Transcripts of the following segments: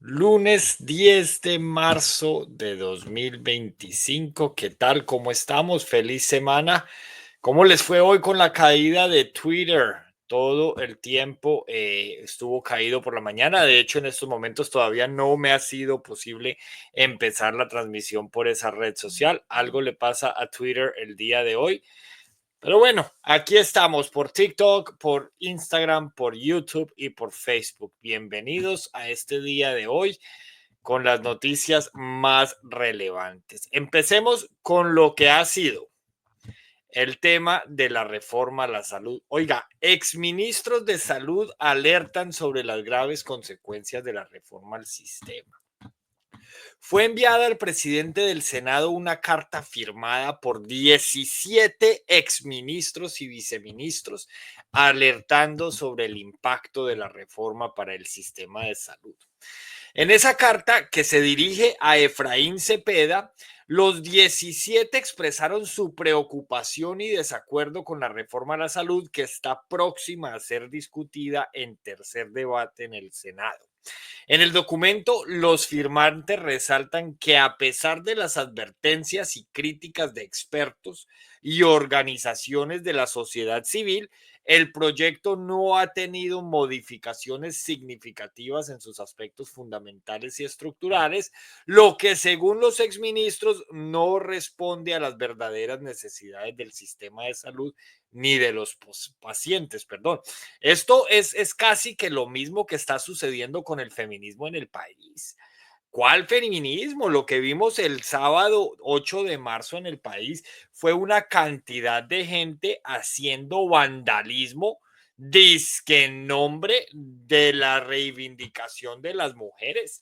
Lunes 10 de marzo de 2025. ¿Qué tal? ¿Cómo estamos? Feliz semana. ¿Cómo les fue hoy con la caída de Twitter? Todo el tiempo estuvo caído por la mañana. De hecho, en estos momentos todavía no me ha sido posible empezar la transmisión por esa red social. Algo le pasa a Twitter el día de hoy. Pero bueno, aquí estamos por TikTok, por Instagram, por YouTube y por Facebook. Bienvenidos a este día de hoy con las noticias más relevantes. Empecemos con lo que ha sido el tema de la reforma a la salud. Oiga, exministros de salud alertan sobre las graves consecuencias de la reforma al sistema. Fue enviada al presidente del Senado una carta firmada por 17 exministros y viceministros alertando sobre el impacto de la reforma para el sistema de salud. En esa carta, que se dirige a Efraín Cepeda, los 17 expresaron su preocupación y desacuerdo con la reforma a la salud que está próxima a ser discutida en tercer debate en el Senado. En el documento, los firmantes resaltan que a pesar de las advertencias y críticas de expertos y organizaciones de la sociedad civil, el proyecto no ha tenido modificaciones significativas en sus aspectos fundamentales y estructurales, lo que según los exministros no responde a las verdaderas necesidades del sistema de salud ni de los pacientes, perdón. Esto es casi que lo mismo que está sucediendo con el feminismo en el país. ¿Cuál feminismo? Lo que vimos el sábado 8 de marzo en el país fue una cantidad de gente haciendo vandalismo dizque en nombre de la reivindicación de las mujeres.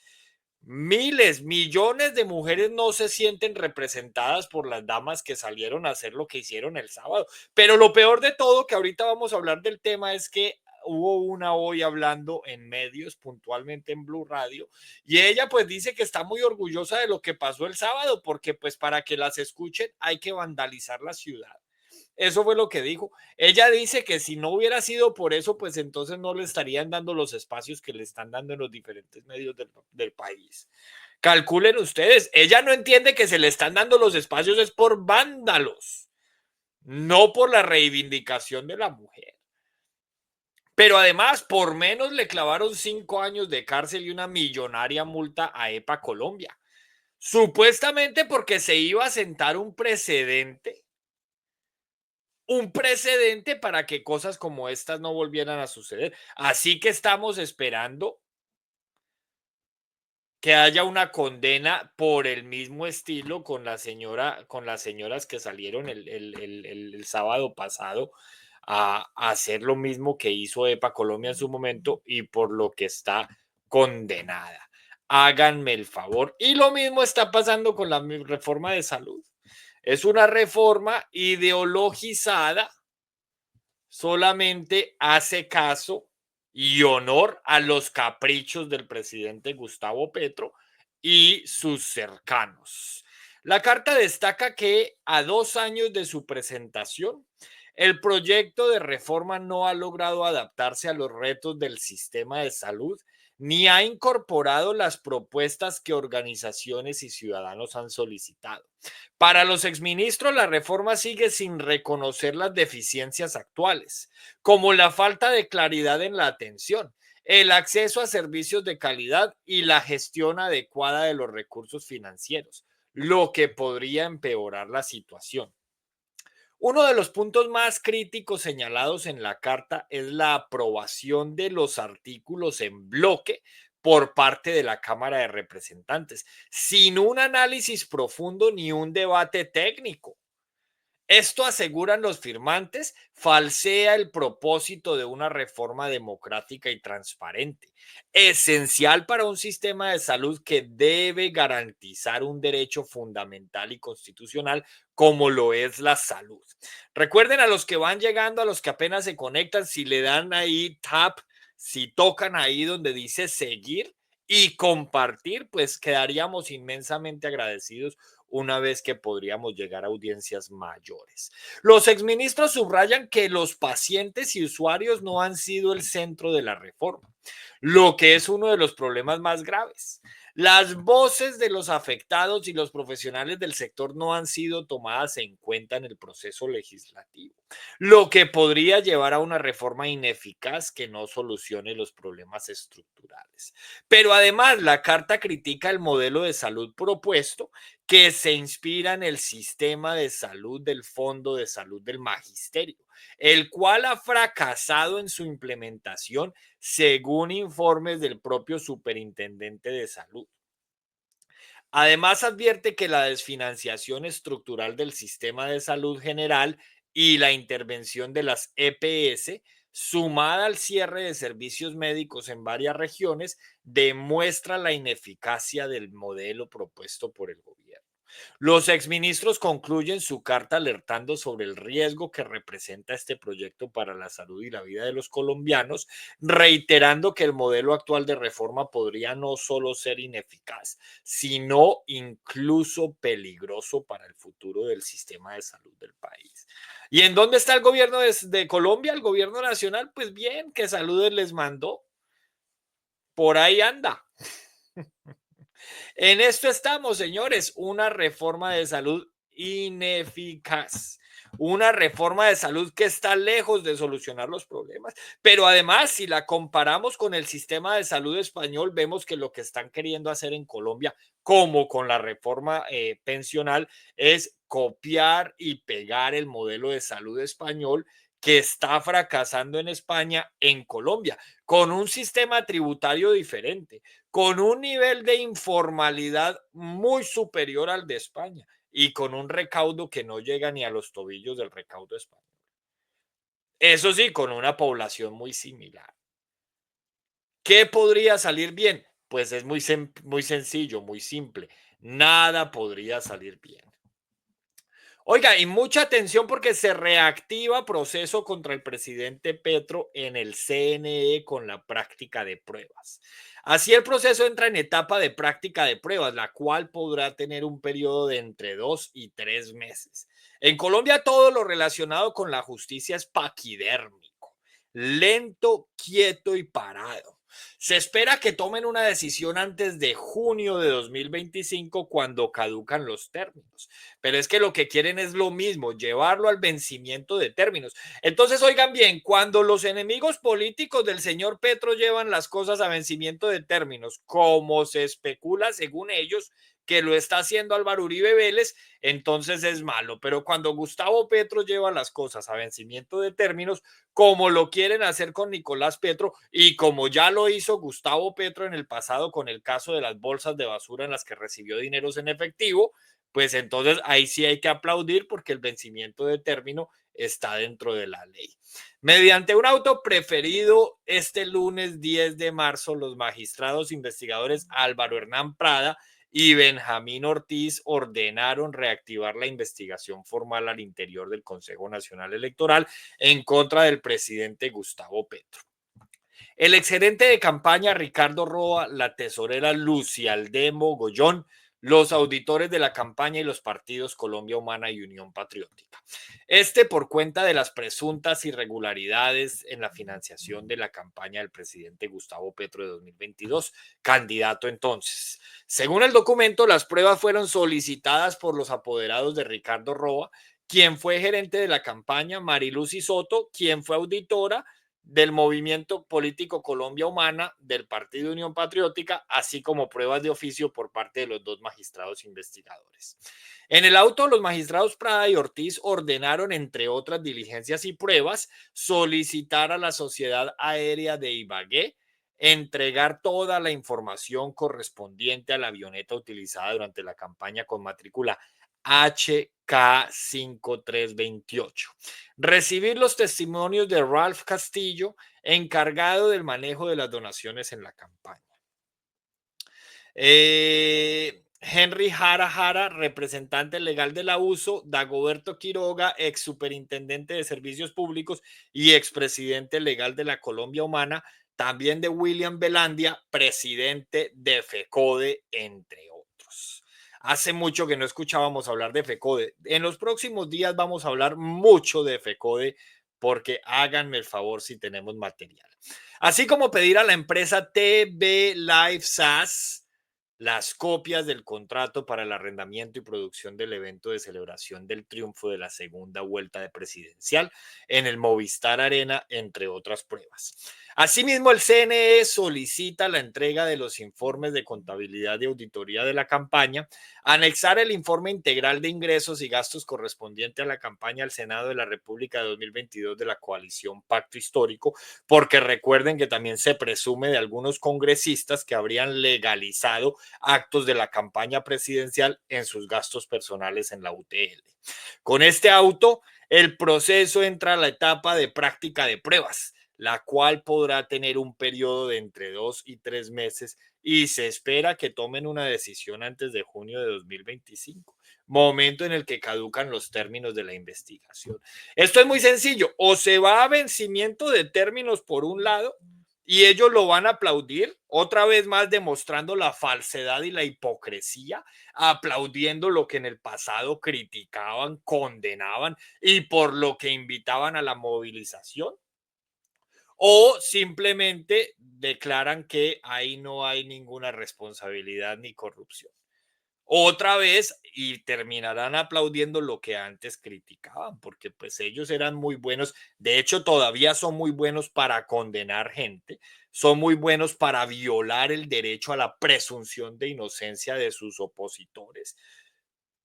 Miles, millones de mujeres no se sienten representadas por las damas que salieron a hacer lo que hicieron el sábado. Pero lo peor de todo, que ahorita vamos a hablar del tema, es que hubo una hoy hablando en medios, puntualmente en Blue Radio, y ella pues dice que está muy orgullosa de lo que pasó el sábado, porque pues para que las escuchen hay que vandalizar la ciudad. Eso fue lo que dijo. Ella dice que si no hubiera sido por eso, pues entonces no le estarían dando los espacios que le están dando en los diferentes medios del país. Calculen ustedes, ella no entiende que se le están dando los espacios es por vándalos, no por la reivindicación de la mujer. Pero además, por menos le clavaron 5 años de cárcel y una millonaria multa a EPA Colombia. Supuestamente porque se iba a sentar un precedente para que cosas como estas no volvieran a suceder. Así que estamos esperando que haya una condena por el mismo estilo con las señoras que salieron el sábado pasado a hacer lo mismo que hizo EPA Colombia en su momento y por lo que está condenada. Háganme el favor. Y lo mismo está pasando con la reforma de salud. Es una reforma ideologizada, solamente hace caso y honor a los caprichos del presidente Gustavo Petro y sus cercanos. La carta destaca que a 2 años de su presentación, el proyecto de reforma no ha logrado adaptarse a los retos del sistema de salud ni ha incorporado las propuestas que organizaciones y ciudadanos han solicitado. Para los exministros, la reforma sigue sin reconocer las deficiencias actuales, como la falta de claridad en la atención, el acceso a servicios de calidad y la gestión adecuada de los recursos financieros, lo que podría empeorar la situación. Uno de los puntos más críticos señalados en la carta es la aprobación de los artículos en bloque por parte de la Cámara de Representantes, sin un análisis profundo ni un debate técnico. Esto, aseguran los firmantes, falsea el propósito de una reforma democrática y transparente, esencial para un sistema de salud que debe garantizar un derecho fundamental y constitucional como lo es la salud. Recuerden, a los que van llegando, a los que apenas se conectan, si le dan ahí tap, si tocan ahí donde dice seguir y compartir, pues quedaríamos inmensamente agradecidos una vez que podríamos llegar a audiencias mayores. Los exministros subrayan que los pacientes y usuarios no han sido el centro de la reforma. lo que es uno de los problemas más graves. Las voces de los afectados y los profesionales del sector no han sido tomadas en cuenta en el proceso legislativo, lo que podría llevar a una reforma ineficaz que no solucione los problemas estructurales. Pero además, la carta critica el modelo de salud propuesto, que se inspira en el sistema de salud del Fondo de Salud del Magisterio, el cual ha fracasado en su implementación según informes del propio superintendente de salud. Además, advierte que la desfinanciación estructural del sistema de salud general y la intervención de las EPS, sumada al cierre de servicios médicos en varias regiones, demuestra la ineficacia del modelo propuesto por el gobierno. Los exministros concluyen su carta alertando sobre el riesgo que representa este proyecto para la salud y la vida de los colombianos, reiterando que el modelo actual de reforma podría no solo ser ineficaz, sino incluso peligroso para el futuro del sistema de salud del país. ¿Y en dónde está el gobierno de Colombia, el gobierno nacional? Pues bien, que Salud les mandó, por ahí anda. En esto estamos, señores, una reforma de salud ineficaz, una reforma de salud que está lejos de solucionar los problemas. Pero además, si la comparamos con el sistema de salud español, vemos que lo que están queriendo hacer en Colombia, como con la reforma pensional, es copiar y pegar el modelo de salud español que está fracasando en España, en Colombia, con un sistema tributario diferente, con un nivel de informalidad muy superior al de España y con un recaudo que no llega ni a los tobillos del recaudo español. Eso sí, con una población muy similar. ¿Qué podría salir bien? Pues es muy sencillo, muy simple. Nada podría salir bien. Oiga, y mucha atención porque se reactiva proceso contra el presidente Petro en el CNE con la práctica de pruebas. Así el proceso entra en etapa de práctica de pruebas, la cual podrá tener un periodo de entre 2 y 3 meses. En Colombia todo lo relacionado con la justicia es paquidérmico, lento, quieto y parado. Se espera que tomen una decisión antes de junio de 2025 cuando caducan los términos. Pero es que lo que quieren es lo mismo, llevarlo al vencimiento de términos. Entonces, oigan bien, cuando los enemigos políticos del señor Petro llevan las cosas a vencimiento de términos, como se especula según ellos, que lo está haciendo Álvaro Uribe Vélez, entonces es malo. Pero cuando Gustavo Petro lleva las cosas a vencimiento de términos, como lo quieren hacer con Nicolás Petro y como ya lo hizo Gustavo Petro en el pasado con el caso de las bolsas de basura en las que recibió dineros en efectivo, pues entonces ahí sí hay que aplaudir porque el vencimiento de término está dentro de la ley. Mediante un auto preferido este lunes 10 de marzo, los magistrados investigadores Álvaro Hernán Prada y Benjamín Ortiz ordenaron reactivar la investigación formal al interior del Consejo Nacional Electoral en contra del presidente Gustavo Petro. El exgerente de campaña Ricardo Roa, la tesorera Lucy Aldemo Gollón, los auditores de la campaña y los partidos Colombia Humana y Unión Patriótica. Por cuenta de las presuntas irregularidades en la financiación de la campaña del presidente Gustavo Petro de 2022, candidato entonces. Según el documento, las pruebas fueron solicitadas por los apoderados de Ricardo Roa, quien fue gerente de la campaña, Marilucy Soto, quien fue auditora del movimiento político Colombia Humana, del Partido Unión Patriótica, así como pruebas de oficio por parte de los dos magistrados investigadores. En el auto, los magistrados Prada y Ortiz ordenaron, entre otras diligencias y pruebas, solicitar a la Sociedad Aérea de Ibagué entregar toda la información correspondiente a la avioneta utilizada durante la campaña con matrícula HK5328. Recibir los testimonios de Ralph Castillo, encargado del manejo de las donaciones en la campaña. Henry Jara Jara, representante legal del abuso, Dagoberto Quiroga, ex superintendente de servicios públicos y expresidente legal de la Colombia Humana, también de William Belandia, presidente de FECODE, entre otros. Hace mucho que no escuchábamos hablar de FECODE. En los próximos días vamos a hablar mucho de FECODE porque háganme el favor si tenemos material. Así como pedir a la empresa TB Live SAS las copias del contrato para el arrendamiento y producción del evento de celebración del triunfo de la segunda vuelta de presidencial en el Movistar Arena, entre otras pruebas. Asimismo, el CNE solicita la entrega de los informes de contabilidad y auditoría de la campaña, anexar el informe integral de ingresos y gastos correspondiente a la campaña al Senado de la República de 2022 de la coalición Pacto Histórico, porque recuerden que también se presume de algunos congresistas que habrían legalizado actos de la campaña presidencial en sus gastos personales en la UTL. Con este auto, el proceso entra a la etapa de práctica de pruebas, la cual podrá tener un periodo de entre 2 y 3 meses y se espera que tomen una decisión antes de junio de 2025, momento en el que caducan los términos de la investigación. Esto es muy sencillo, o se va a vencimiento de términos por un lado y ellos lo van a aplaudir, otra vez más demostrando la falsedad y la hipocresía, aplaudiendo lo que en el pasado criticaban, condenaban y por lo que invitaban a la movilización, o simplemente declaran que ahí no hay ninguna responsabilidad ni corrupción. Otra vez y terminarán aplaudiendo lo que antes criticaban, porque pues ellos eran muy buenos, de hecho todavía son muy buenos para condenar gente, son muy buenos para violar el derecho a la presunción de inocencia de sus opositores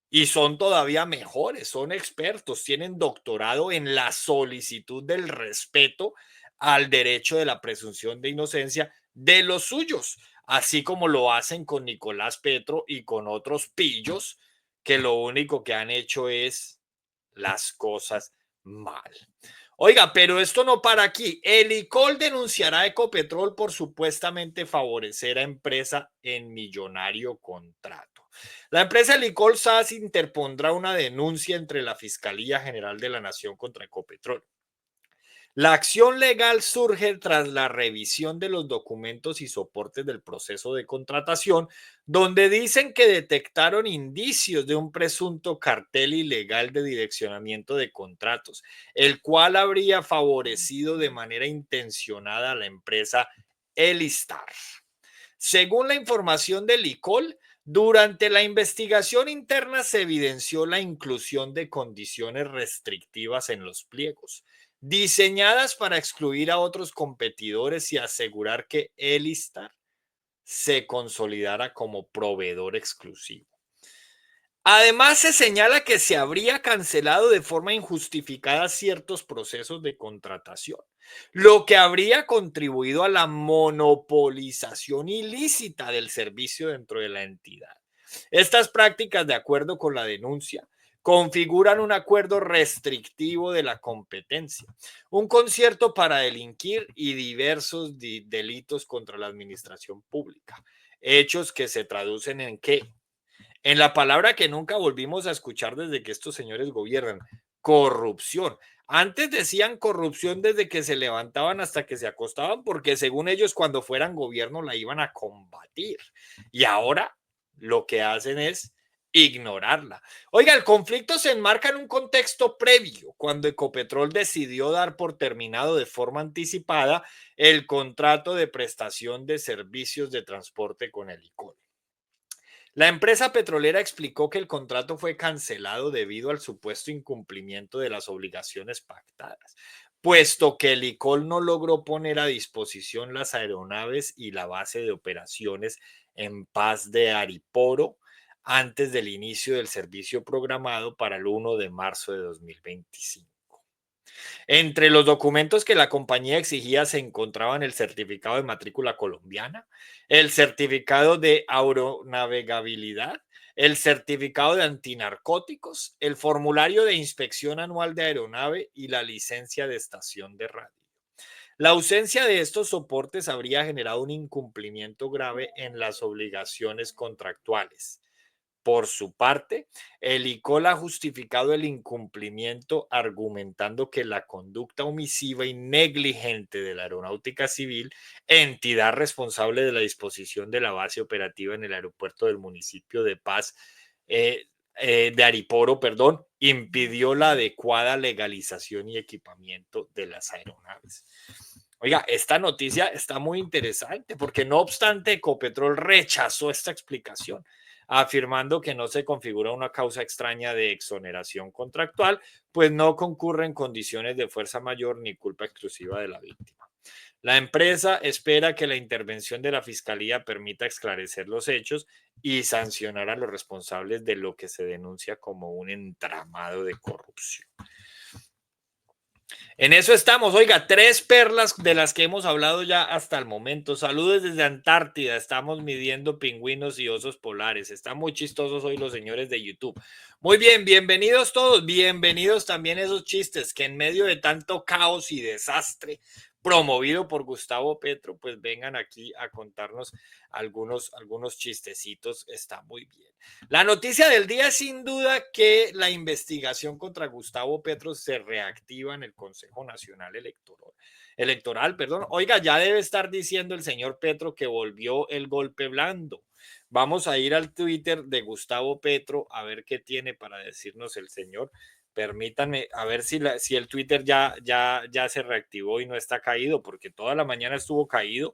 y son todavía mejores, son expertos, tienen doctorado en la solicitud del respeto al derecho de la presunción de inocencia de los suyos, así como lo hacen con Nicolás Petro y con otros pillos que lo único que han hecho es las cosas mal. Oiga, pero esto no para aquí. El ICOL denunciará a Ecopetrol por supuestamente favorecer a empresa en millonario contrato. La empresa Licol SAS interpondrá una denuncia entre la Fiscalía General de la Nación contra Ecopetrol. La acción legal surge tras la revisión de los documentos y soportes del proceso de contratación, donde dicen que detectaron indicios de un presunto cartel ilegal de direccionamiento de contratos, el cual habría favorecido de manera intencionada a la empresa Elistar. Según la información del ICOL, durante la investigación interna se evidenció la inclusión de condiciones restrictivas en los pliegos, diseñadas para excluir a otros competidores y asegurar que Elistar se consolidara como proveedor exclusivo. Además, se señala que se habría cancelado de forma injustificada ciertos procesos de contratación, lo que habría contribuido a la monopolización ilícita del servicio dentro de la entidad. Estas prácticas, de acuerdo con la denuncia, configuran un acuerdo restrictivo de la competencia, un concierto para delinquir y diversos delitos contra la administración pública, hechos que se traducen en que en la palabra que nunca volvimos a escuchar desde que estos señores gobiernan, corrupción. Antes decían corrupción desde que se levantaban hasta que se acostaban, porque según ellos cuando fueran gobierno la iban a combatir. Y ahora lo que hacen es ignorarla. Oiga, el conflicto se enmarca en un contexto previo, cuando Ecopetrol decidió dar por terminado de forma anticipada el contrato de prestación de servicios de transporte con el ICOL. La empresa petrolera explicó que el contrato fue cancelado debido al supuesto incumplimiento de las obligaciones pactadas, puesto que el ICOL no logró poner a disposición las aeronaves y la base de operaciones en paz de Ariporo antes del inicio del servicio programado para el 1 de marzo de 2025. Entre los documentos que la compañía exigía se encontraban el certificado de matrícula colombiana, el certificado de aeronavegabilidad, el certificado de antinarcóticos, el formulario de inspección anual de aeronave y la licencia de estación de radio. La ausencia de estos soportes habría generado un incumplimiento grave en las obligaciones contractuales. Por su parte, el ICOL ha justificado el incumplimiento argumentando que la conducta omisiva y negligente de la Aeronáutica Civil, entidad responsable de la disposición de la base operativa en el aeropuerto del municipio de Paz, de Ariporo, perdón, impidió la adecuada legalización y equipamiento de las aeronaves. Oiga, esta noticia está muy interesante porque no obstante Ecopetrol rechazó esta explicación, afirmando que no se configura una causa extraña de exoneración contractual, pues no concurren condiciones de fuerza mayor ni culpa exclusiva de la víctima. La empresa espera que la intervención de la Fiscalía permita esclarecer los hechos y sancionar a los responsables de lo que se denuncia como un entramado de corrupción. En eso estamos. Oiga, 3 perlas de las que hemos hablado ya hasta el momento. Saludos desde Antártida. Estamos midiendo pingüinos y osos polares. Están muy chistosos hoy los señores de YouTube. Muy bien, bienvenidos todos. Bienvenidos también esos chistes que en medio de tanto caos y desastre promovido por Gustavo Petro, pues vengan aquí a contarnos algunos chistecitos. Está muy bien. La noticia del día es sin duda que la investigación contra Gustavo Petro se reactiva en el Consejo Nacional Electoral. Oiga, ya debe estar diciendo el señor Petro que volvió el golpe blando. Vamos a ir al Twitter de Gustavo Petro a ver qué tiene para decirnos el señor. Permítanme a ver si el Twitter ya se reactivó y no está caído, porque toda la mañana estuvo caído.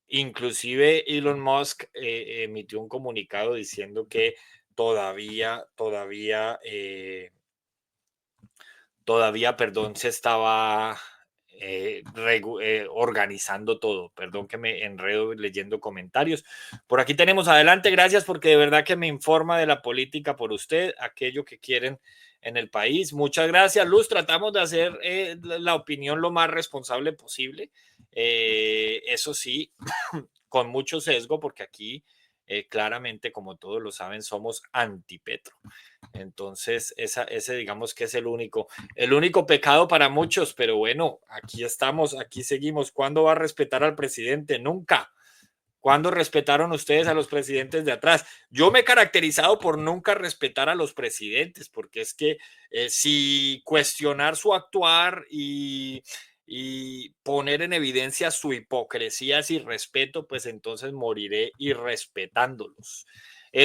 Inclusive Elon Musk emitió un comunicado diciendo que todavía, se estaba organizando todo. Perdón que me enredo leyendo comentarios. Por aquí tenemos adelante, gracias porque de verdad que me informa de la política por usted, aquello que quieren en el país. Muchas gracias, Luz. Tratamos de hacer la opinión lo más responsable posible. Eso sí, con mucho sesgo, porque aquí claramente, como todos lo saben, somos anti-Petro. Entonces, ese digamos que es el único pecado para muchos, pero bueno, aquí estamos, aquí seguimos. ¿Cuándo va a respetar al presidente? Nunca. ¿Cuándo respetaron ustedes a los presidentes de atrás? Yo me he caracterizado por nunca respetar a los presidentes, porque es que si cuestionar su actuar y poner en evidencia su hipocresía sin respeto, pues entonces moriré irrespetándolos.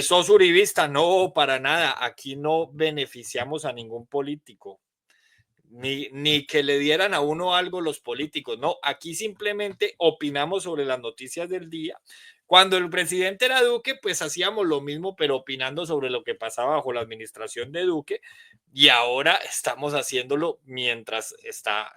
¿Sos uribista? No, para nada. Aquí no beneficiamos a ningún político. Ni que le dieran a uno algo los políticos. No, aquí simplemente opinamos sobre las noticias del día. Cuando el presidente era Duque, pues hacíamos lo mismo, pero opinando sobre lo que pasaba bajo la administración de Duque. Y ahora estamos haciéndolo mientras está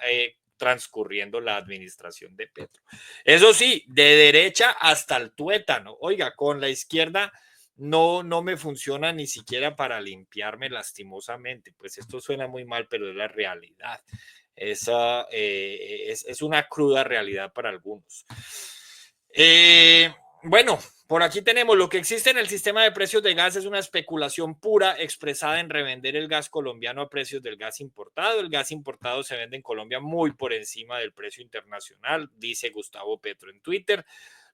transcurriendo la administración de Petro. Eso sí, de derecha hasta el tuétano. Oiga, con la izquierda no me funciona ni siquiera para limpiarme lastimosamente. Pues esto suena muy mal, pero es la realidad. Esa es una cruda realidad para algunos. Bueno, por aquí tenemos lo que existe en el sistema de precios de gas es una especulación pura expresada en revender el gas colombiano a precios del gas importado. El gas importado se vende en Colombia muy por encima del precio internacional, dice Gustavo Petro en Twitter.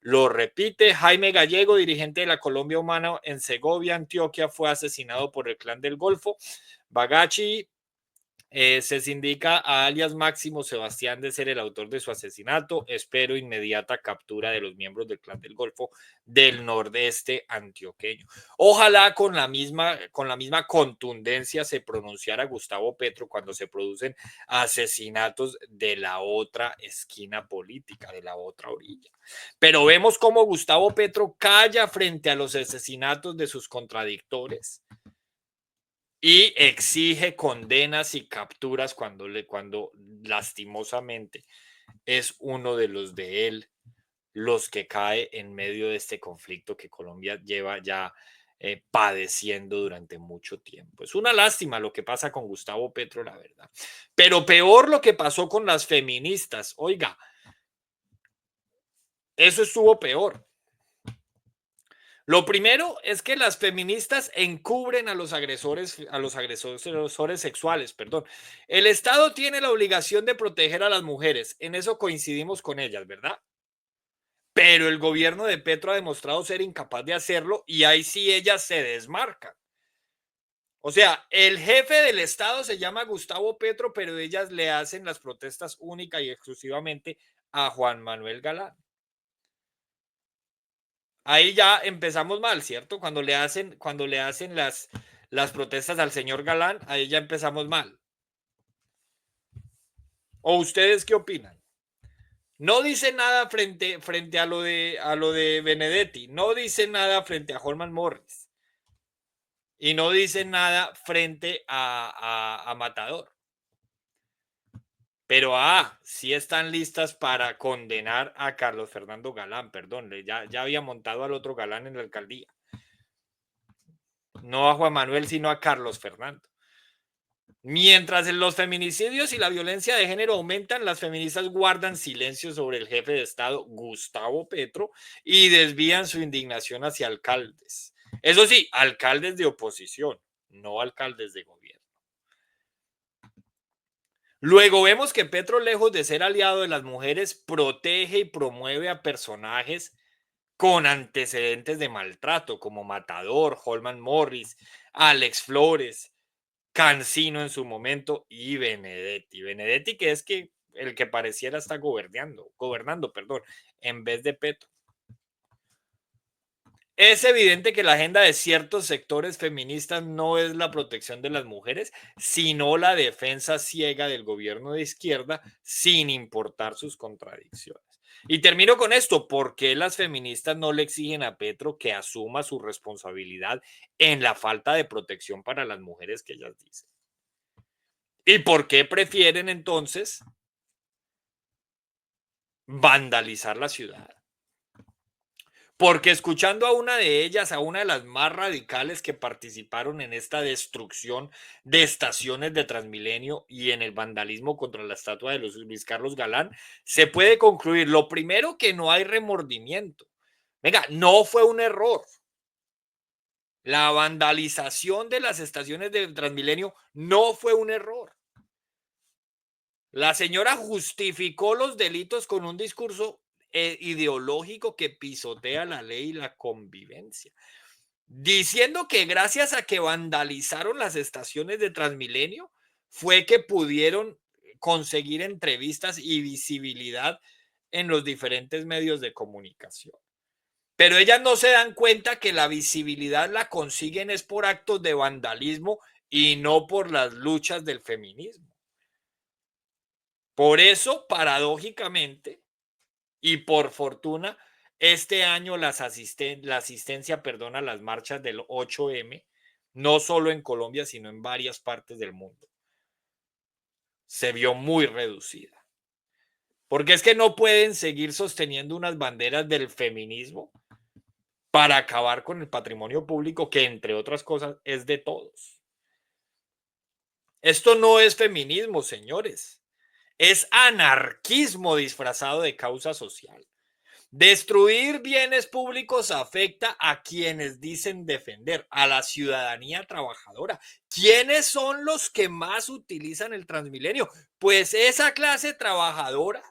Lo repite, Jaime Gallego, dirigente de la Colombia Humana en Segovia, Antioquia, fue asesinado por el Clan del Golfo. Bagachi se indica a alias Máximo Sebastián de ser el autor de su asesinato. Espero inmediata captura de los miembros del Clan del Golfo del nordeste antioqueño. Ojalá con la misma contundencia se pronunciara Gustavo Petro cuando se producen asesinatos de la otra esquina política, de la otra orilla. Pero vemos cómo Gustavo Petro calla frente a los asesinatos de sus contradictores y exige condenas y capturas cuando lastimosamente es uno de los de él los que cae en medio de este conflicto que Colombia lleva ya padeciendo durante mucho tiempo. Es una lástima lo que pasa con Gustavo Petro, la verdad. Pero peor lo que pasó con las feministas. Oiga, eso estuvo peor. Lo primero es que las feministas encubren a los agresores sexuales, perdón. El Estado tiene la obligación de proteger a las mujeres, en eso coincidimos con ellas, ¿verdad? Pero el gobierno de Petro ha demostrado ser incapaz de hacerlo y ahí sí ellas se desmarcan. O sea, el jefe del Estado se llama Gustavo Petro, pero ellas le hacen las protestas única y exclusivamente a Juan Manuel Galán. Ahí ya empezamos mal, ¿cierto? Cuando le hacen las protestas al señor Galán, ahí ya empezamos mal. ¿O ustedes qué opinan? No dice nada frente a lo de Benedetti, no dice nada frente a Holman Morris y no dice nada frente a Matador. Pero sí están listas para condenar a Carlos Fernando Galán, perdón, ya había montado al otro Galán en la alcaldía. No a Juan Manuel, sino a Carlos Fernando. Mientras los feminicidios y la violencia de género aumentan, las feministas guardan silencio sobre el jefe de Estado, Gustavo Petro, y desvían su indignación hacia alcaldes. Eso sí, alcaldes de oposición, no alcaldes de gobierno. Luego vemos que Petro, lejos de ser aliado de las mujeres, protege y promueve a personajes con antecedentes de maltrato, como Matador, Holman Morris, Alex Flores, Cancino en su momento y Benedetti. Benedetti, que es que el que pareciera está gobernando, perdón, en vez de Petro. Es evidente que la agenda de ciertos sectores feministas no es la protección de las mujeres, sino la defensa ciega del gobierno de izquierda sin importar sus contradicciones. Y termino con esto: ¿por qué las feministas no le exigen a Petro que asuma su responsabilidad en la falta de protección para las mujeres que ellas dicen? ¿Y por qué prefieren entonces vandalizar la ciudad? Porque escuchando a una de ellas, a una de las más radicales que participaron en esta destrucción de estaciones de Transmilenio y en el vandalismo contra la estatua de Luis Carlos Galán, se puede concluir, lo primero, que no hay remordimiento. Venga, no fue un error. La vandalización de las estaciones de Transmilenio no fue un error. La señora justificó los delitos con un discurso ideológico que pisotea la ley y la convivencia, diciendo que gracias a que vandalizaron las estaciones de Transmilenio fue que pudieron conseguir entrevistas y visibilidad en los diferentes medios de comunicación. Pero ellas no se dan cuenta que la visibilidad la consiguen es por actos de vandalismo y no por las luchas del feminismo. Por eso, paradójicamente, y por fortuna, este año la asistencia, a las marchas del 8M, no solo en Colombia, sino en varias partes del mundo, se vio muy reducida. Porque es que no pueden seguir sosteniendo unas banderas del feminismo para acabar con el patrimonio público, que entre otras cosas es de todos. Esto no es feminismo, señores. Es anarquismo disfrazado de causa social. Destruir bienes públicos afecta a quienes dicen defender, a la ciudadanía trabajadora. ¿Quiénes son los que más utilizan el Transmilenio? Pues esa clase trabajadora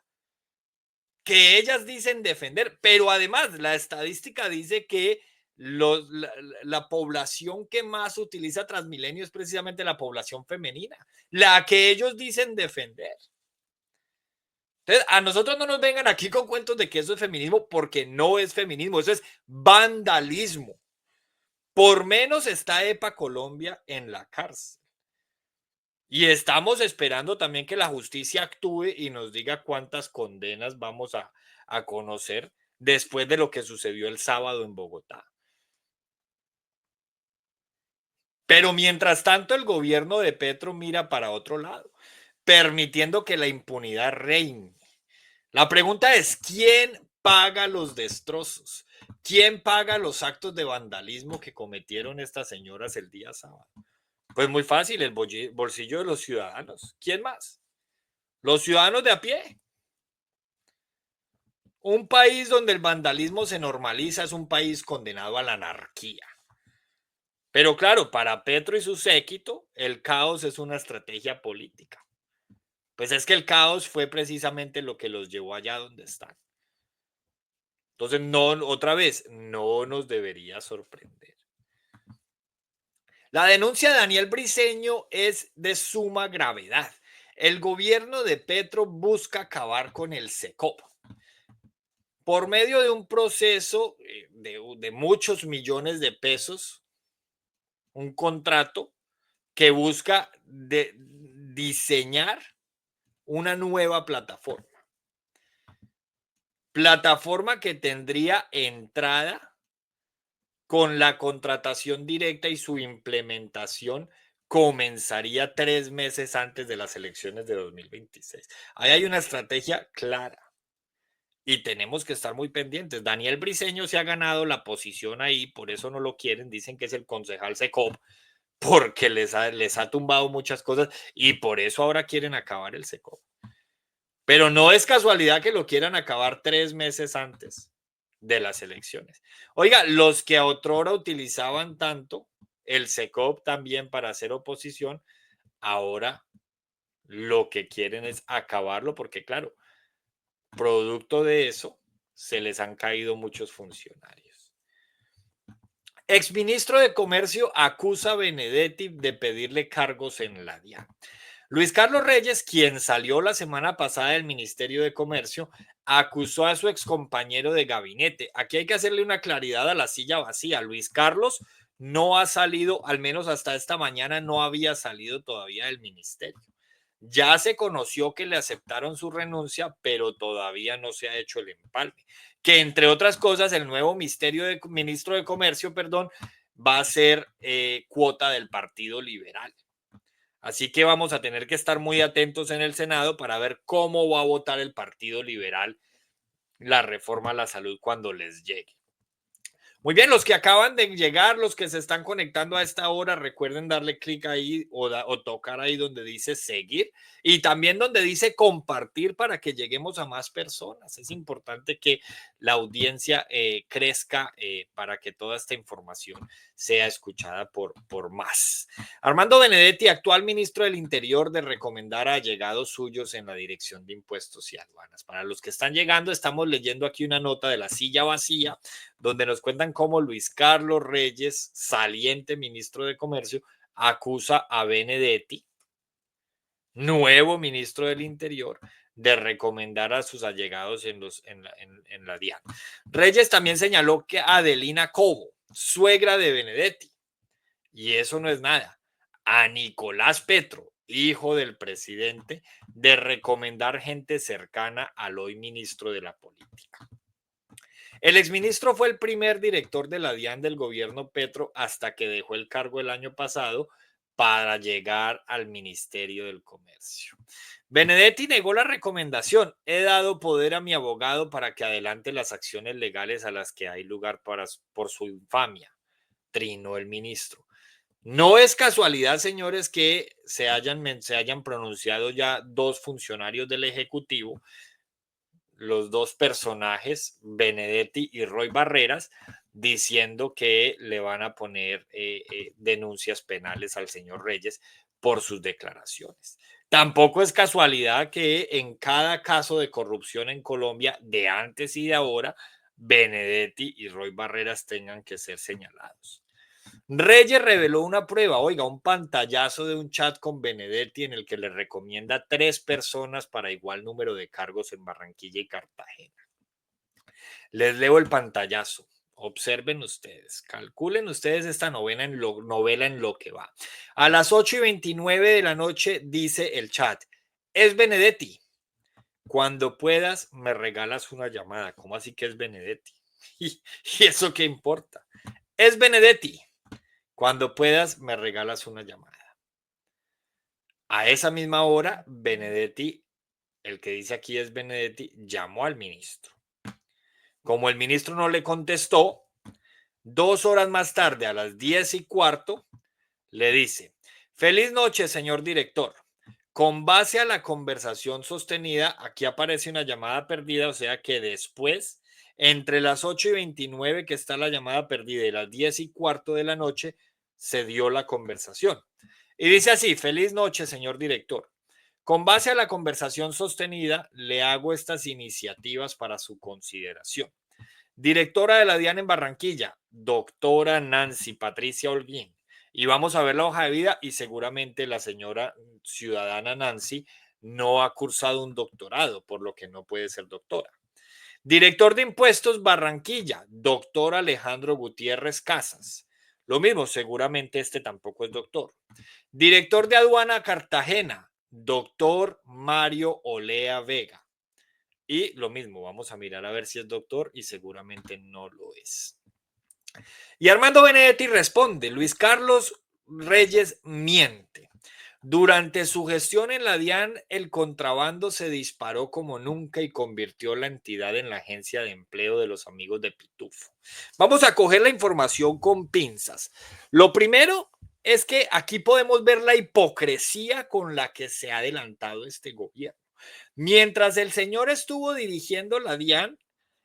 que ellas dicen defender, pero además la estadística dice que la población que más utiliza Transmilenio es precisamente la población femenina, la que ellos dicen defender. Entonces, a nosotros no nos vengan aquí con cuentos de que eso es feminismo, porque no es feminismo, eso es vandalismo. Por menos está EPA Colombia en la cárcel. Y estamos esperando también que la justicia actúe y nos diga cuántas condenas vamos a conocer después de lo que sucedió el sábado en Bogotá. Pero mientras tanto, el gobierno de Petro mira para otro lado, permitiendo que la impunidad reine. La pregunta es: ¿quién paga los destrozos? ¿Quién paga los actos de vandalismo que cometieron estas señoras el día sábado? Pues muy fácil, el bolsillo de los ciudadanos. ¿Quién más? Los ciudadanos de a pie. Un país donde el vandalismo se normaliza es un país condenado a la anarquía. Pero claro, para Petro y su séquito, el caos es una estrategia política. Pues es que el caos fue precisamente lo que los llevó allá donde están. Entonces, no, otra vez, no nos debería sorprender. La denuncia de Daniel Briceño es de suma gravedad. El gobierno de Petro busca acabar con el SECOP. por medio de un proceso de muchos millones de pesos, un contrato que busca diseñar una nueva plataforma. Plataforma que tendría entrada con la contratación directa y su implementación comenzaría 3 meses antes de las elecciones de 2026. Ahí hay una estrategia clara y tenemos que estar muy pendientes. Daniel Briceño se ha ganado la posición ahí, por eso no lo quieren, dicen que es el concejal SECOP, porque les ha tumbado muchas cosas y por eso ahora quieren acabar el SECOP. Pero no es casualidad que lo quieran acabar 3 meses antes de las elecciones. Oiga, los que a otrora utilizaban tanto el SECOP también para hacer oposición, ahora lo que quieren es acabarlo porque, claro, producto de eso, se les han caído muchos funcionarios. Exministro de Comercio acusa a Benedetti de pedirle cargos en la DIAN. Luis Carlos Reyes, quien salió la semana pasada del Ministerio de Comercio, acusó a su excompañero de gabinete. Aquí hay que hacerle una claridad a la silla vacía. Luis Carlos no ha salido, al menos hasta esta mañana, no había salido todavía del ministerio. Ya se conoció que le aceptaron su renuncia, pero todavía no se ha hecho el empalme. Que entre otras cosas, el nuevo ministro de Comercio, perdón, va a ser cuota del Partido Liberal. Así que vamos a tener que estar muy atentos en el Senado para ver cómo va a votar el Partido Liberal la reforma a la salud cuando les llegue. Muy bien, los que acaban de llegar, los que se están conectando a esta hora, recuerden darle clic ahí o tocar ahí donde dice seguir y también donde dice compartir para que lleguemos a más personas. Es importante que la audiencia crezca para que toda esta información sea escuchada por más. Armando Benedetti, actual ministro del Interior, de recomendar a allegados suyos en la Dirección de Impuestos y Aduanas. Para los que están llegando, estamos leyendo aquí una nota de La Silla Vacía, donde nos cuentan cómo Luis Carlos Reyes, saliente ministro de Comercio, acusa a Benedetti, nuevo ministro del Interior, de recomendar a sus allegados en la DIAN. Reyes también señaló que Adelina Cobo, suegra de Benedetti, y eso no es nada, a Nicolás Petro, hijo del presidente, de recomendar gente cercana al hoy ministro de la Política. El exministro fue el primer director de la DIAN del gobierno Petro hasta que dejó el cargo el año pasado para llegar al Ministerio del Comercio. Benedetti negó la recomendación. He dado poder a mi abogado para que adelante las acciones legales a las que hay lugar por su infamia, trinó el ministro. No es casualidad, señores, que se hayan pronunciado ya dos funcionarios del Ejecutivo, los dos personajes, Benedetti y Roy Barreras, diciendo que le van a poner denuncias penales al señor Reyes por sus declaraciones. Tampoco es casualidad que en cada caso de corrupción en Colombia, de antes y de ahora, Benedetti y Roy Barreras tengan que ser señalados. Reyes reveló una prueba, oiga, un pantallazo de un chat con Benedetti en el que le recomienda 3 personas para igual número de cargos en Barranquilla y Cartagena. Les leo el pantallazo. Observen ustedes, calculen ustedes esta novela en lo que va. A las 8:29 de la noche dice el chat, es Benedetti. Cuando puedas me regalas una llamada. ¿Cómo así que es Benedetti? ¿Y eso qué importa? Es Benedetti. Cuando puedas, me regalas una llamada. A esa misma hora, Benedetti, el que dice aquí es Benedetti, llamó al ministro. Como el ministro no le contestó, 2 horas más tarde, a las 10:15, le dice, feliz noche, señor director. Con base a la conversación sostenida, aquí aparece una llamada perdida, o sea que después, entre las 8:29 que está la llamada perdida y las 10:15 de la noche, se dio la conversación. Y dice así, feliz noche, señor director. Con base a la conversación sostenida, le hago estas iniciativas para su consideración. Directora de la DIAN en Barranquilla, doctora Nancy Patricia Holguín. Y vamos a ver la hoja de vida y seguramente la señora ciudadana Nancy no ha cursado un doctorado, por lo que no puede ser doctora. Director de Impuestos Barranquilla, doctor Alejandro Gutiérrez Casas. Lo mismo, seguramente este tampoco es doctor. Director de Aduana Cartagena, doctor Mario Olea Vega. Y lo mismo, vamos a mirar a ver si es doctor y seguramente no lo es. Y Armando Benedetti responde, Luis Carlos Reyes miente. Durante su gestión en la DIAN, el contrabando se disparó como nunca y convirtió la entidad en la agencia de empleo de los amigos de Pitufo. Vamos a coger la información con pinzas. Lo primero es que aquí podemos ver la hipocresía con la que se ha adelantado este gobierno. Mientras el señor estuvo dirigiendo la DIAN